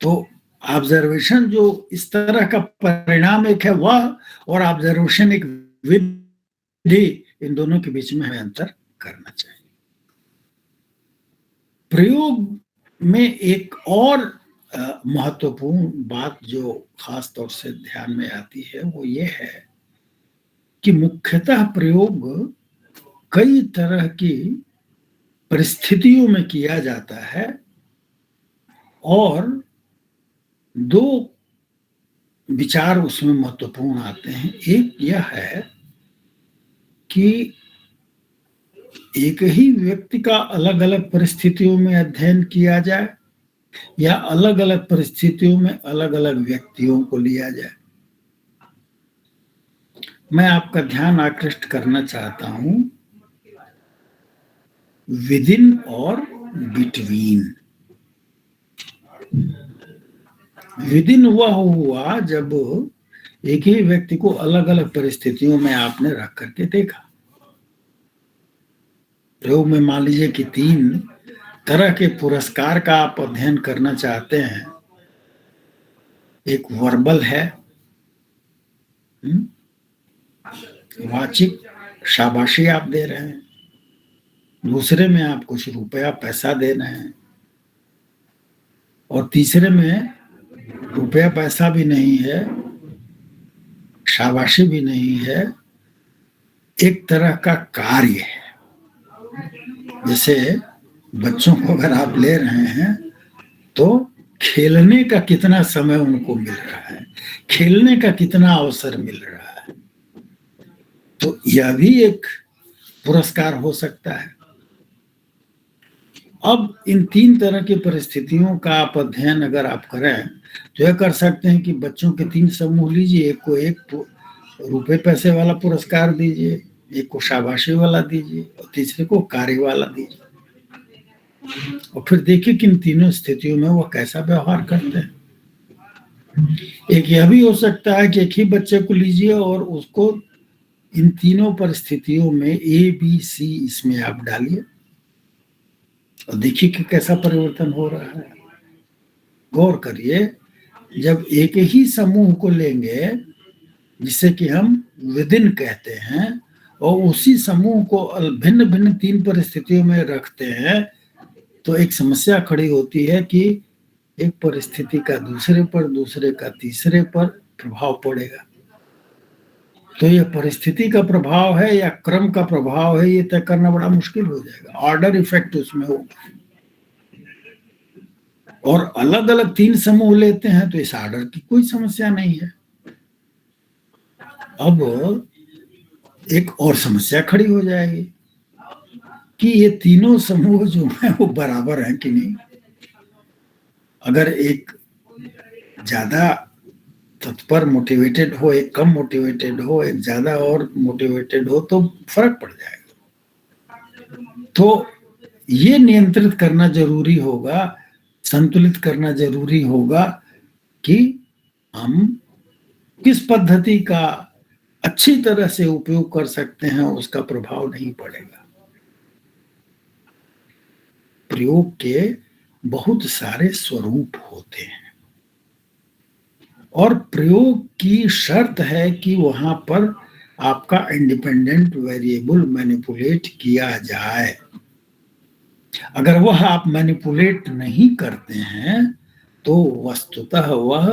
तो ऑब्जर्वेशन जो इस तरह का परिणाम एक है वह, और ऑब्जर्वेशन एक विधि, इन दोनों के बीच में हमें अंतर करना चाहिए। प्रयोग में एक और महत्वपूर्ण बात जो खास तौर से ध्यान में आती है वो ये है कि मुख्यतः प्रयोग कई तरह की परिस्थितियों में किया जाता है, और दो विचार उसमें महत्वपूर्ण आते हैं। एक यह है कि एक ही व्यक्ति का अलग अलग परिस्थितियों में अध्ययन किया जाए, या अलग अलग परिस्थितियों में अलग अलग व्यक्तियों को लिया जाए। मैं आपका ध्यान आकृष्ट करना चाहता हूं विदिन और बिटवीन। विदिन वह हुआ जब एक ही व्यक्ति को अलग अलग परिस्थितियों में आपने रख करके देखा। प्रयोग में मान लीजिए कि 3 तरह के पुरस्कार का आप अध्ययन करना चाहते हैं। एक वर्बल है, वाचिक शाबाशी आप दे रहे हैं। दूसरे में आप कुछ रुपया पैसा दे रहे हैं, और तीसरे में रुपया पैसा भी नहीं है, शाबाशी भी नहीं है, एक तरह का कार्य है। जैसे बच्चों को अगर आप ले रहे हैं तो खेलने का कितना समय उनको मिल रहा है, खेलने का कितना अवसर मिल रहा है, तो यह भी एक पुरस्कार हो सकता है। अब इन 3 तरह की परिस्थितियों का आप अध्ययन अगर आप करें तो यह कर सकते हैं कि बच्चों के 3 समूह लीजिए, एक को एक रुपए पैसे वाला पुरस्कार दीजिए, एक को शाबाशी वाला दीजिए, और तीसरे को कार्य वाला दीजिए, और फिर देखिए कि इन तीनों स्थितियों में वह कैसा व्यवहार करते हैं। एक यह भी हो सकता है कि एक ही बच्चे को लीजिए और उसको इन तीनों परिस्थितियों में ABC इसमें आप डालिए, और देखिए कि कैसा परिवर्तन हो रहा है। गौर करिए, जब एक ही समूह को लेंगे जिसे कि हम विदिन कहते हैं, और उसी समूह को भिन्न भिन्न 3 परिस्थितियों में रखते हैं, तो एक समस्या खड़ी होती है कि एक परिस्थिति का दूसरे पर, दूसरे का तीसरे पर प्रभाव पड़ेगा। तो यह परिस्थिति का प्रभाव है या क्रम का प्रभाव है, ये तय करना बड़ा मुश्किल हो जाएगा। ऑर्डर इफेक्ट उसमें होगा। और अलग अलग 3 समूह लेते हैं तो इस ऑर्डर की कोई समस्या नहीं है। अब एक और समस्या खड़ी हो जाएगी कि ये तीनों समूह जो हैं वो बराबर हैं कि नहीं। अगर एक ज्यादा तत्पर मोटिवेटेड हो, एक कम मोटिवेटेड हो, एक ज्यादा और मोटिवेटेड हो, तो फर्क पड़ जाएगा। तो ये नियंत्रित करना जरूरी होगा, संतुलित करना जरूरी होगा कि हम किस पद्धति का अच्छी तरह से उपयोग कर सकते हैं, उसका प्रभाव नहीं पड़ेगा। प्रयोग के बहुत सारे स्वरूप होते हैं, और प्रयोग की शर्त है कि वहां पर आपका इंडिपेंडेंट वेरिएबल मैनिपुलेट किया जाए। अगर वह आप मैनिपुलेट नहीं करते हैं तो वस्तुतः वह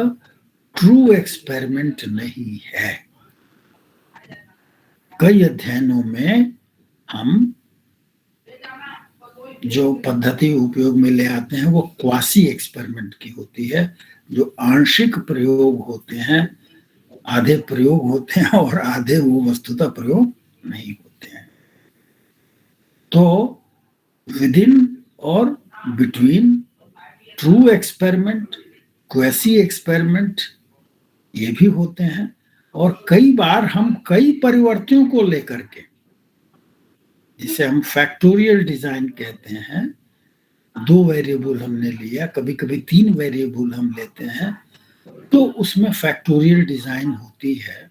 ट्रू एक्सपेरिमेंट नहीं है। कई अध्ययनों में हम जो पद्धति उपयोग में ले आते हैं वो क्वासी एक्सपेरिमेंट की होती है, जो आंशिक प्रयोग होते हैं, आधे प्रयोग होते हैं और आधे वो वस्तुतः प्रयोग नहीं होते हैं। तो विदिन और between, true experiment, quasi experiment, ये भी होते हैं। और कई बार हम कई परिवर्तियों को लेकर के, जिसे हम फैक्टोरियल डिजाइन कहते हैं, 2 वेरिएबल हमने लिया, कभी कभी 3 वेरिएबल हम लेते हैं, तो उसमें फैक्टोरियल डिजाइन होती है,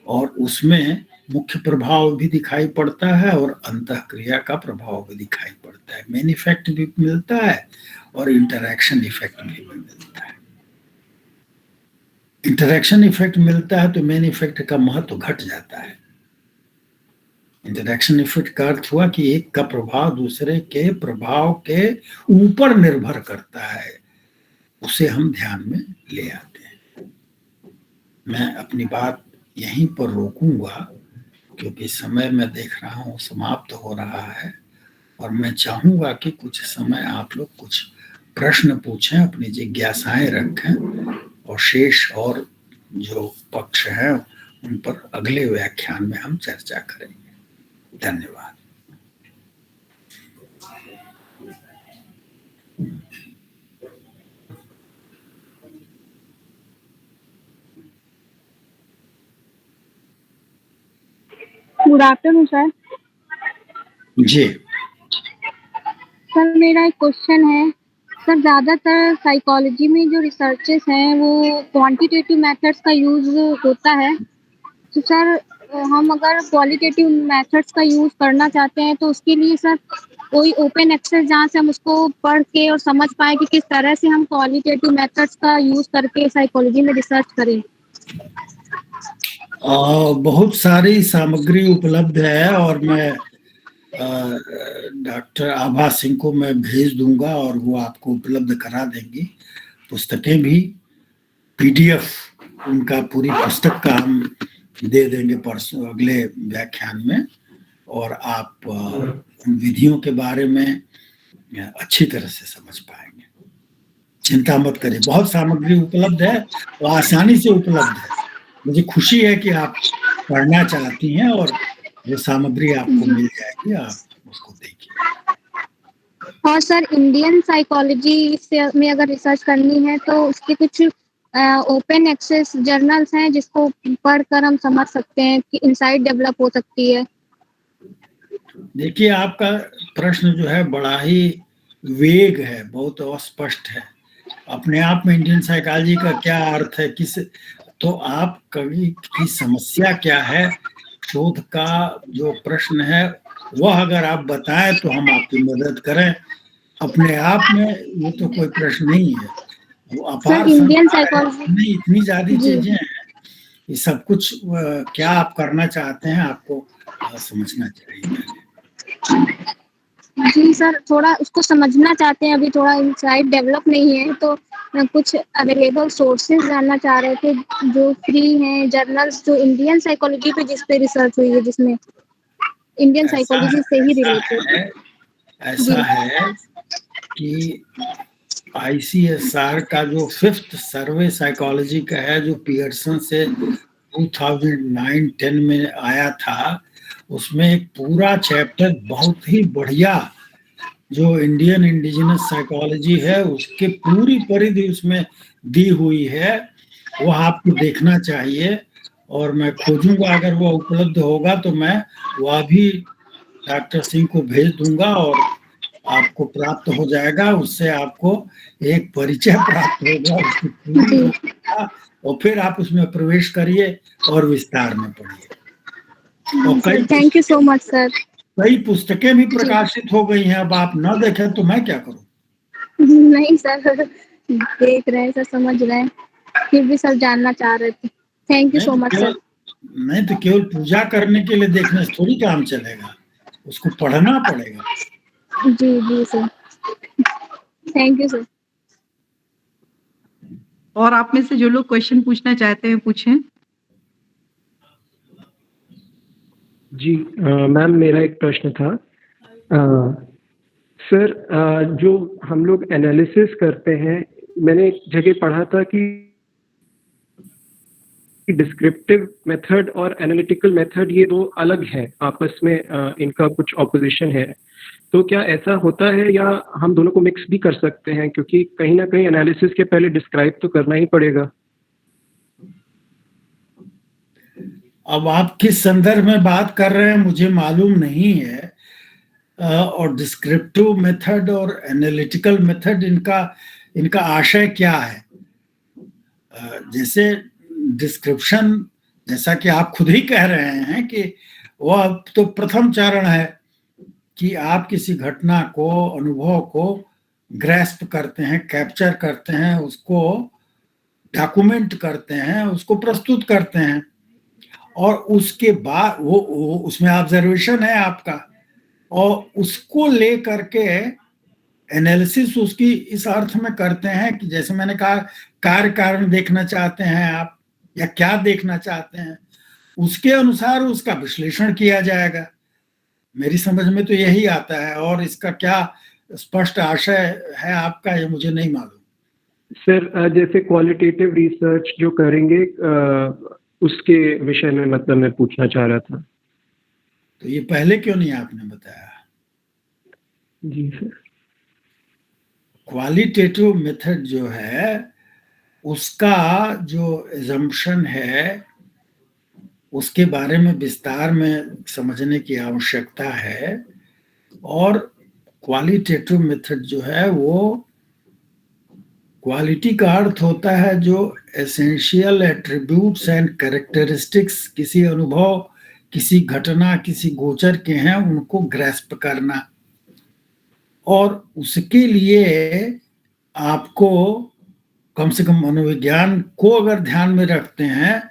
और उसमें मुख्य प्रभाव भी दिखाई पड़ता है और अंतःक्रिया का प्रभाव भी दिखाई पड़ता है। मेन इफेक्ट भी मिलता है और इंटरैक्शन इफेक्ट भी मिलता है। इंटरैक्शन इफेक्ट मिलता है तो मेन इफेक्ट का महत्व घट जाता है। इंटरैक्शन इफेक्ट का अर्थ हुआ कि एक का प्रभाव दूसरे के प्रभाव के ऊपर निर्भर करता है, उसे हम ध्यान में ले आते हैं। मैं अपनी बात यहीं पर रोकूंगा क्योंकि समय मैं देख रहा हूं समाप्त हो रहा है, और मैं चाहूंगा कि कुछ समय आप लोग कुछ प्रश्न पूछें, अपनी जिज्ञासाएं रखें, और शेष और जो पक्ष हैं उन पर अगले व्याख्यान में हम चर्चा करेंगे। धन्यवाद। Good afternoon sir. जी सर मेरा एक क्वेश्चन है सर, ज़्यादातर साइकोलॉजी में जो रिसर्चेस हैं वो क्वांटिटेटिव मेथड्स का यूज़ होता है, तो सर हम अगर क्वालिटेटिव मेथड्स का यूज़ करना चाहते हैं तो उसके लिए सर कोई ओपन एक्सेस जहाँ से हम उसको पढ़ के और समझ पाए कि किस तरह से हम क्वालिटेटिव मेथड्स का यूज़ करके साइकोलॉजी में रिसर्च करें। बहुत सारी सामग्री उपलब्ध है और मैं डॉक्टर आभा सिंह को मैं भेज दूंगा और वो आपको उपलब्ध करा देंगी। पुस्तकें भी, पीडीएफ उनका पूरी पुस्तक का हम दे देंगे परसों अगले व्याख्यान में, और आप उन विधियों के बारे में अच्छी तरह से समझ पाएंगे। चिंता मत करिए, बहुत सामग्री उपलब्ध है और आसानी से उपलब्ध है। मुझे खुशी है कि आप पढ़ना चाहती हैं और वो सामग्री आपको मिल जाएगी, आप उसको देखिए। और सर इंडियन साइकोलॉजी से में अगर रिसर्च करनी है तो उसके कुछ ओपन एक्सेस जर्नल्स हैं जिसको पढ़कर हम समझ सकते हैं कि इंसाइट डेवलप हो सकती है। देखिए, आपका प्रश्न जो है बड़ा ही वेग है, बहुत अस्पष्ट है। अपने आप में इंडियन साइकोलॉजी का क्या अर्थ है, किस, तो आप कवि की समस्या क्या है, शोध का जो प्रश्न है वह अगर आप बताएं तो हम आपकी मदद करें। अपने आप में ये तो कोई प्रश्न नहीं है, वो अपार इंडियन संसार है, साइकोलॉजी इतनी ज्यादा चीजें हैं, ये सब कुछ क्या आप करना चाहते हैं आपको समझना चाहिए। जी सर, थोड़ा उसको समझना चाहते हैं, अभी थोड़ा इंसाइट डेवलप नहीं है, तो कुछ अवेलेबल सोर्सेज जानना चाह रहे थे जो फ्री हैं, जर्नल्स जो इंडियन साइकोलॉजी पे जिस पे रिसर्च हुई है, जिसमें इंडियन साइकोलॉजी से ही रिलेटेड। ऐसा है कि आईसीएसआर का जो 5th सर्वे साइकोलॉजी का है, जो पियर्सन से 2009-10 में आया था, उसमें एक पूरा चैप्टर बहुत ही बढ़िया जो इंडियन इंडिजिनस साइकोलॉजी है उसके पूरी परिधि उसमें दी हुई है, वह आपको देखना चाहिए। और मैं खोजूंगा, अगर वह उपलब्ध होगा तो मैं वह भी डॉक्टर सिंह को भेज दूंगा और आपको प्राप्त हो जाएगा। उससे आपको एक परिचय प्राप्त होगा उसकी पूरी होगा, और फिर आप उसमें प्रवेश करिए और विस्तार में पढ़िए। और thank you so much sir. कई पुस्तकें भी प्रकाशित हो गई हैं, अब आप न देखें तो मैं क्या करूं। नहीं सर, देख रहे हैं सर, समझ रहे हैं, फिर भी सर जानना चाह रहे थे। Thank you so much sir. नहीं तो केवल पूजा करने के लिए देखने से थोड़ी काम चलेगा, उसको पढ़ना पड़ेगा। जी जी सर, थैंक यू सर। और आप में से जो लोग क्वेश्चन पूछना चाहते हैं पूछें। जी मैम, मेरा एक प्रश्न था। सर, जो हम लोग एनालिसिस करते हैं, मैंने एक जगह पढ़ा था कि डिस्क्रिप्टिव मेथड और एनालिटिकल मेथड ये दो अलग हैं, आपस में इनका कुछ ऑपोजिशन है, तो क्या ऐसा होता है या हम दोनों को मिक्स भी कर सकते हैं, क्योंकि कहीं ना कहीं एनालिसिस के पहले डिस्क्राइब तो करना ही पड़ेगा। अब आप किस संदर्भ में बात कर रहे हैं मुझे मालूम नहीं है, और डिस्क्रिप्टिव मेथड और एनालिटिकल मेथड इनका आशय क्या है। जैसे डिस्क्रिप्शन जैसा कि आप खुद ही कह रहे हैं कि वह तो प्रथम चरण है कि आप किसी घटना को, अनुभव को ग्रैस्प करते हैं, कैप्चर करते हैं, उसको डॉक्यूमेंट करते हैं, उसको प्रस्तुत करते हैं, और उसके बाद वो उसमें ऑब्जर्वेशन है आपका, और उसको ले करके एनालिसिस उसकी इस अर्थ में करते हैं कि जैसे मैंने कहा, कार्य कारण देखना चाहते हैं आप, या क्या देखना चाहते हैं, उसके अनुसार उसका विश्लेषण किया जाएगा। मेरी समझ में तो यही आता है, और इसका क्या स्पष्ट आशय है आपका, ये मुझे नहीं मालूम। सर जैसे क्वालिटेटिव रिसर्च जो करेंगे उसके विषय में मतलब मैं पूछना चाह रहा था। तो ये पहले क्यों नहीं आपने बताया? जी सर। क्वालिटेटिव मेथड जो है उसका जो एजम्पशन है उसके बारे में विस्तार में समझने की आवश्यकता है। और क्वालिटेटिव मेथड जो है वो, क्वालिटी का अर्थ होता है जो एसेंशियल एट्रीब्यूट्स एंड कैरेक्टरिस्टिक्स किसी अनुभव, किसी घटना, किसी गोचर के हैं, उनको ग्रैस्प करना। और उसके लिए आपको कम से कम मनोविज्ञान को अगर ध्यान में रखते हैं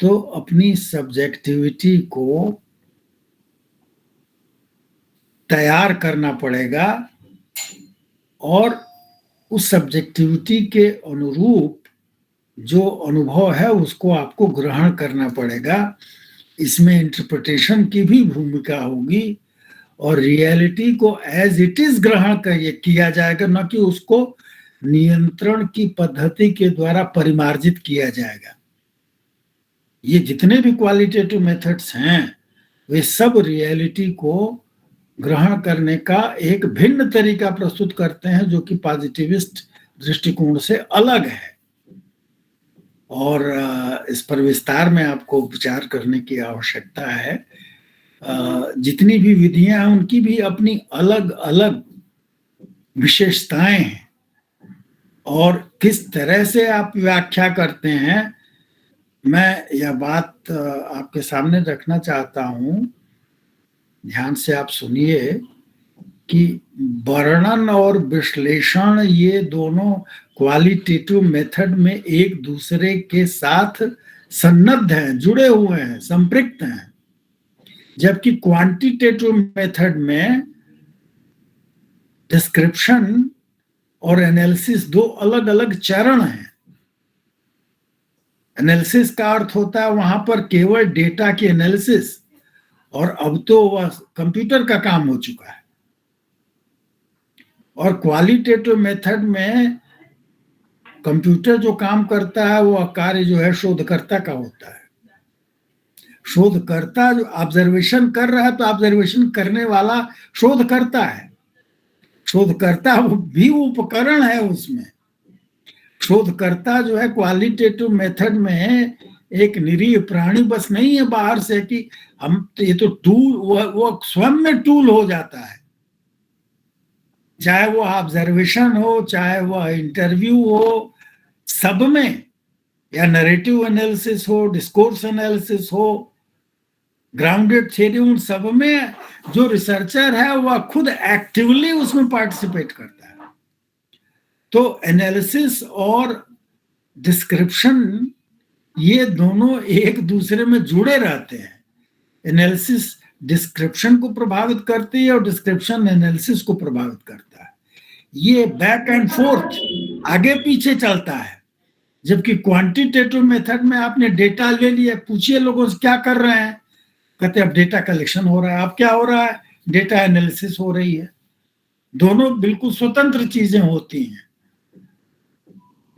तो अपनी सब्जेक्टिविटी को तैयार करना पड़ेगा, और उस सब्जेक्टिविटी के अनुरूप जो अनुभव है उसको आपको ग्रहण करना पड़ेगा। इसमें इंटरप्रिटेशन की भी भूमिका होगी, और रियलिटी को एज इट इज ग्रहण किया जाएगा, न कि उसको नियंत्रण की पद्धति के द्वारा परिमार्जित किया जाएगा। ये जितने भी क्वालिटेटिव मेथड्स हैं वे सब रियलिटी को ग्रहण करने का एक भिन्न तरीका प्रस्तुत करते हैं, जो कि पॉजिटिविस्ट दृष्टिकोण से अलग है। और इस पर विस्तार में आपको विचार करने की आवश्यकता है। जितनी भी विधियां हैं उनकी भी अपनी अलग अलग विशेषताएं हैं, और किस तरह से आप व्याख्या करते हैं, मैं यह बात आपके सामने रखना चाहता हूं। ध्यान से आप सुनिए कि वर्णन और विश्लेषण ये दोनों क्वालिटेटिव मेथड में एक दूसरे के साथ सन्नद्ध हैं, जुड़े हुए हैं, संपृक्त हैं। जबकि क्वांटिटेटिव मेथड में डिस्क्रिप्शन और एनालिसिस दो अलग अलग चरण हैं। एनालिसिस का अर्थ होता है वहां पर केवल डेटा की एनालिसिस, और अब तो वह कंप्यूटर का काम हो चुका है। और क्वालिटेटिव मेथड में कंप्यूटर जो काम करता है वह कार्य जो है शोधकर्ता का होता है। शोधकर्ता जो ऑब्जर्वेशन कर रहा है तो ऑब्जर्वेशन करने वाला शोधकर्ता है। शोधकर्ता भी उपकरण है उसमें। शोधकर्ता जो है क्वालिटेटिव मेथड में एक निरीह प्राणी बस नहीं है बाहर से कि हम तो, ये तो टूल, वो स्वयं में टूल हो जाता है। चाहे वो ऑब्जर्वेशन हो, चाहे वह इंटरव्यू हो, सब में, या नरेटिव एनालिसिस हो, डिस्कोर्स एनालिसिस हो, ग्राउंडेड थ्योरी, उन सब में जो रिसर्चर है वह खुद एक्टिवली उसमें पार्टिसिपेट करता है। तो एनालिसिस और डिस्क्रिप्शन ये दोनों एक दूसरे में जुड़े रहते हैं। एनालिसिस डिस्क्रिप्शन को प्रभावित करती है और डिस्क्रिप्शन एनालिसिस को प्रभावित करता है। ये बैक एंड फोर्थ, आगे पीछे चलता है। जबकि क्वांटिटेटिव मेथड में आपने डेटा ले लिया, पूछिए लोगों से क्या कर रहे हैं, कहते अब डेटा कलेक्शन हो रहा है। अब क्या हो रहा है? डेटा एनालिसिस हो रही है। दोनों बिल्कुल स्वतंत्र चीजें होती हैं।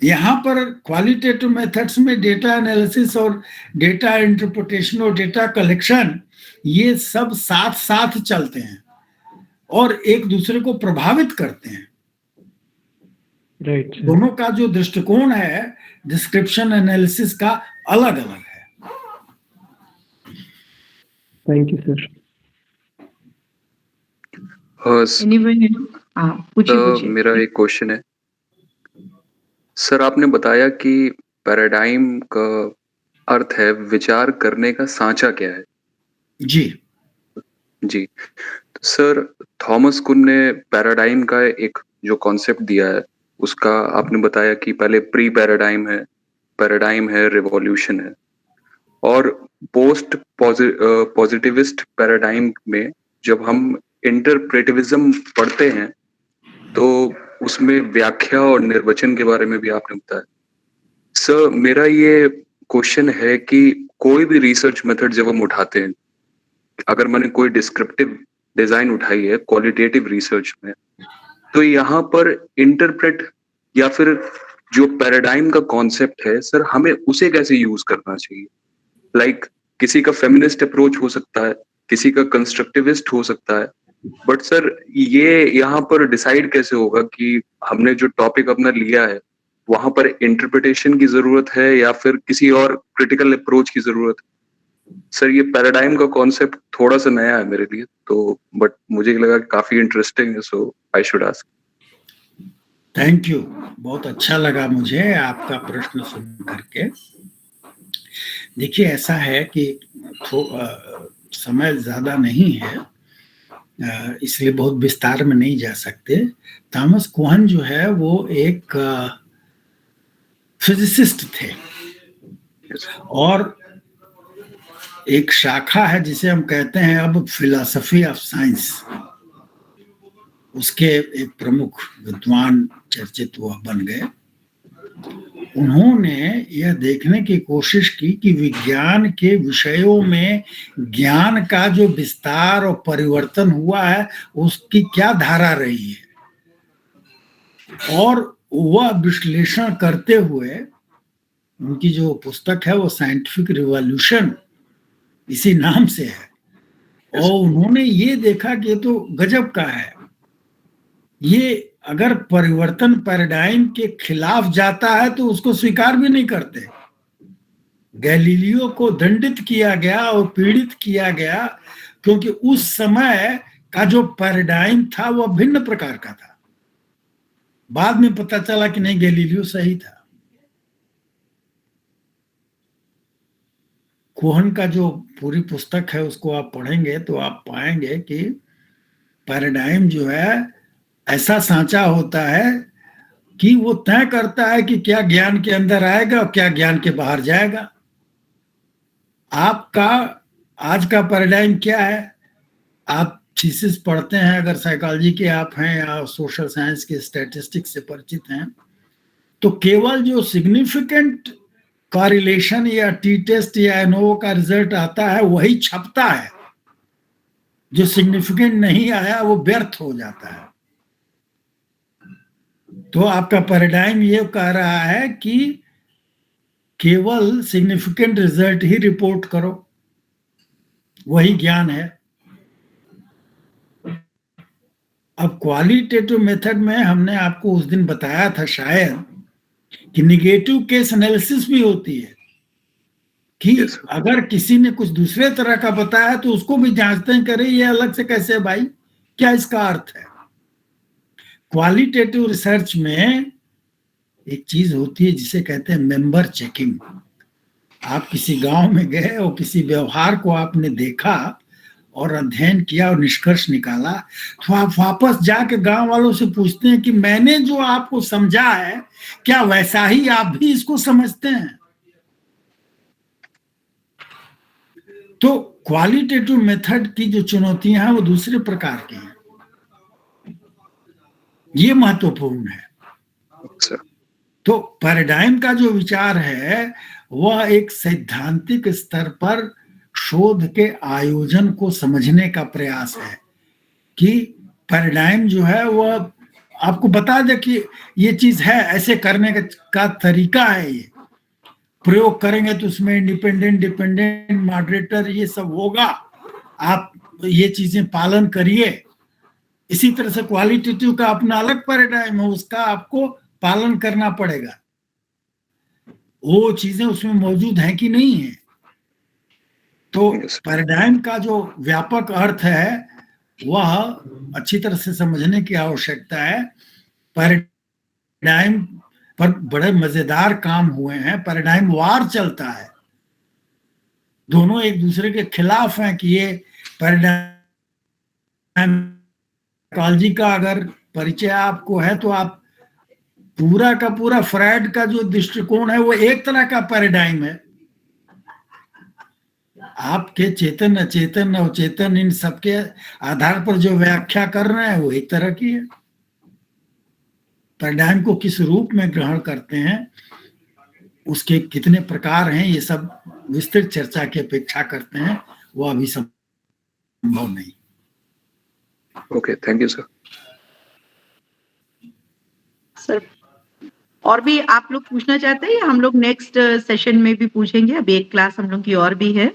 यहां पर क्वालिटेटिव मेथड्स में डेटा एनालिसिस और डेटा इंटरप्रिटेशन और डेटा कलेक्शन ये सब साथ साथ चलते हैं और एक दूसरे को प्रभावित करते हैं। राइट। दोनों का जो दृष्टिकोण है डिस्क्रिप्शन एनालिसिस का अलग अलग है। Thank you sir. पूछिए। मेरा एक क्वेश्चन है सर, आपने बताया कि पैराडाइम का अर्थ है विचार करने का सांचा क्या है? जी। जी, तो सर थॉमस कुन ने पैराडाइम का एक जो कॉन्सेप्ट दिया है, उसका आपने बताया कि पहले प्री पैराडाइम है, रिवॉल्यूशन है, और पोस्ट पॉजिटिविस्ट पैराडाइम में जब हम इंटरप्रेटिविज्म पढ़ते हैं, तो उसमें व्याख्या और निर्वचन के बारे में भी आपने बताया। सर मेरा ये क्वेश्चन है कि कोई भी रिसर्च मेथड जब हम उठाते हैं, अगर मैंने कोई डिस्क्रिप्टिव डिजाइन उठाई है क्वालिटेटिव रिसर्च में, तो यहाँ पर इंटरप्रेट या फिर जो पैराडाइम का कॉन्सेप्ट है सर, हमें उसे कैसे यूज करना चाहिए? लाइक किसी का फेमिनिस्ट अप्रोच हो सकता है, किसी का कंस्ट्रक्टिविस्ट हो सकता है, बट सर ये यहाँ पर डिसाइड कैसे होगा कि हमने जो टॉपिक अपना लिया है वहां पर इंटरप्रिटेशन की जरूरत है या फिर किसी और क्रिटिकल अप्रोच की जरूरत है? सर ये पैराडाइम का कॉन्सेप्ट थोड़ा सा नया है मेरे लिए, तो बट मुझे लगा कि काफी इंटरेस्टिंग है, so I should ask. Thank you, बहुत अच्छा लगा मुझे आपका प्रश्न सुन करके। देखिए ऐसा है कि समय ज्यादा नहीं है, इसलिए बहुत विस्तार में नहीं जा सकते। थॉमस कुहन जो है वो एक फिजिसिस्ट थे, और एक शाखा है जिसे हम कहते हैं अब फिलॉसफी ऑफ साइंस, उसके एक प्रमुख विद्वान चर्चित वह बन गए। उन्होंने यह देखने की कोशिश की कि विज्ञान के विषयों में ज्ञान का जो विस्तार और परिवर्तन हुआ है उसकी क्या धारा रही है, और वह विश्लेषण करते हुए उनकी जो पुस्तक है वो साइंटिफिक रिवॉल्यूशन इसी नाम से है, और उन्होंने ये देखा कि ये तो गजब का है, ये अगर परिवर्तन पैराडाइम के खिलाफ जाता है तो उसको स्वीकार भी नहीं करते। गैलीलियो को दंडित किया गया और पीड़ित किया गया क्योंकि उस समय का जो पैराडाइम था वह भिन्न प्रकार का था। बाद में पता चला कि नहीं, गैलीलियो सही था। कोहन का जो पूरी पुस्तक है उसको आप पढ़ेंगे तो आप पाएंगे कि पैराडाइम जो है ऐसा सांचा होता है कि वो तय करता है कि क्या ज्ञान के अंदर आएगा और क्या ज्ञान के बाहर जाएगा। आपका आज का पैराडाइम क्या है? आप थीसिस पढ़ते हैं, अगर साइकोलॉजी के आप हैं या सोशल साइंस के स्टैटिस्टिक्स से परिचित हैं, तो केवल जो सिग्निफिकेंट कॉरिलेशन या टी टेस्ट या एनओ का रिजल्ट आता है वही छपता है, जो सिग्निफिकेंट नहीं आया वो व्यर्थ हो जाता है। तो आपका पैराडाइम ये कह रहा है कि केवल सिग्निफिकेंट रिजल्ट ही रिपोर्ट करो, वही ज्ञान है। अब क्वालिटेटिव मेथड में हमने आपको उस दिन बताया था शायद कि निगेटिव केस एनालिसिस भी होती है, कि अगर किसी ने कुछ दूसरे तरह का बताया तो उसको भी जांचते हैं, करे ये अलग से कैसे भाई, क्या इसका अर्थ है। क्वालिटेटिव रिसर्च में एक चीज होती है जिसे कहते हैं मेंबर चेकिंग। आप किसी गांव में गए और किसी व्यवहार को आपने देखा और अध्ययन किया और निष्कर्ष निकाला, तो आप वापस जाके गांव वालों से पूछते हैं कि मैंने जो आपको समझा है क्या वैसा ही आप भी इसको समझते हैं। तो क्वालिटेटिव मेथड की जो चुनौतियां हैं वो दूसरे प्रकार की हैं, ये महत्वपूर्ण है। तो पैराडाइम का जो विचार है वह एक सैद्धांतिक स्तर पर शोध के आयोजन को समझने का प्रयास है, कि पैराडाइम जो है वह आपको बता दे कि ये चीज है, ऐसे करने का तरीका है, ये प्रयोग करेंगे तो उसमें इंडिपेंडेंट, डिपेंडेंट, मॉडरेटर ये सब होगा, आप ये चीजें पालन करिए। इसी तरह से क्वालिटेटिव का अपना अलग पैराडाइम है, उसका आपको पालन करना पड़ेगा। वो चीजें उसमें मौजूद हैं कि नहीं है। तो पैराडाइम का जो व्यापक अर्थ है वह अच्छी तरह से समझने की आवश्यकता है। पैराडाइम पर बड़े मजेदार काम हुए हैं। पैराडाइम वार चलता है, दोनों एक दूसरे के खिलाफ हैं कि ये पैराडाइम साइकोलॉजी का अगर परिचय आपको है तो आप पूरा का पूरा फ्रायड का जो दृष्टिकोण है वो एक तरह का पैराडाइम है। आपके चेतन अचेतन अवचेतन इन सबके आधार पर जो व्याख्या कर रहे हैं वो एक तरह की है। पैराडाइम को किस रूप में ग्रहण करते हैं, उसके कितने प्रकार हैं, ये सब विस्तृत चर्चा की अपेक्षा करते हैं, वो अभी संभव नहीं। Okay, thank you sir. Sir और भी आप लोग पूछना चाहते हैं या हम लोग नेक्स्ट सेशन में भी पूछेंगे? अभी एक क्लास हम लोग की और भी है।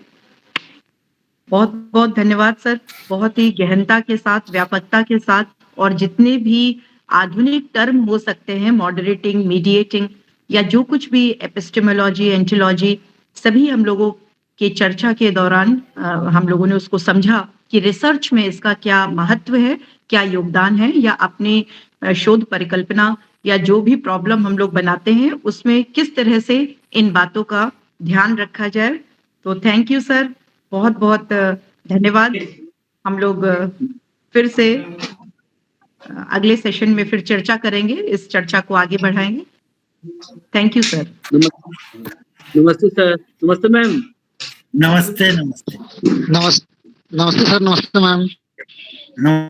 बहुत बहुत धन्यवाद सर, बहुत ही गहनता के साथ, व्यापकता के साथ, और जितने भी आधुनिक टर्म हो सकते हैं, मॉडरेटिंग, मीडिएटिंग या जो कुछ भी एपिस्टेमोलॉजी, एंटिलॉजी, सभी हम लोगों के चर्चा के दौरान हम लोगों ने उसको समझा कि रिसर्च में इसका क्या महत्व है, क्या योगदान है, या अपनी शोध परिकल्पना या जो भी प्रॉब्लम हम लोग बनाते हैं उसमें किस तरह से इन बातों का ध्यान रखा जाए। तो थैंक यू सर, बहुत बहुत धन्यवाद। हम लोग फिर से अगले सेशन में फिर चर्चा करेंगे, इस चर्चा को आगे बढ़ाएंगे। Thank you sir. नमस्ते सर। नमस्ते मैम। नमस्ते नमस्ते नमस्ते सर। नमस्ते मैम।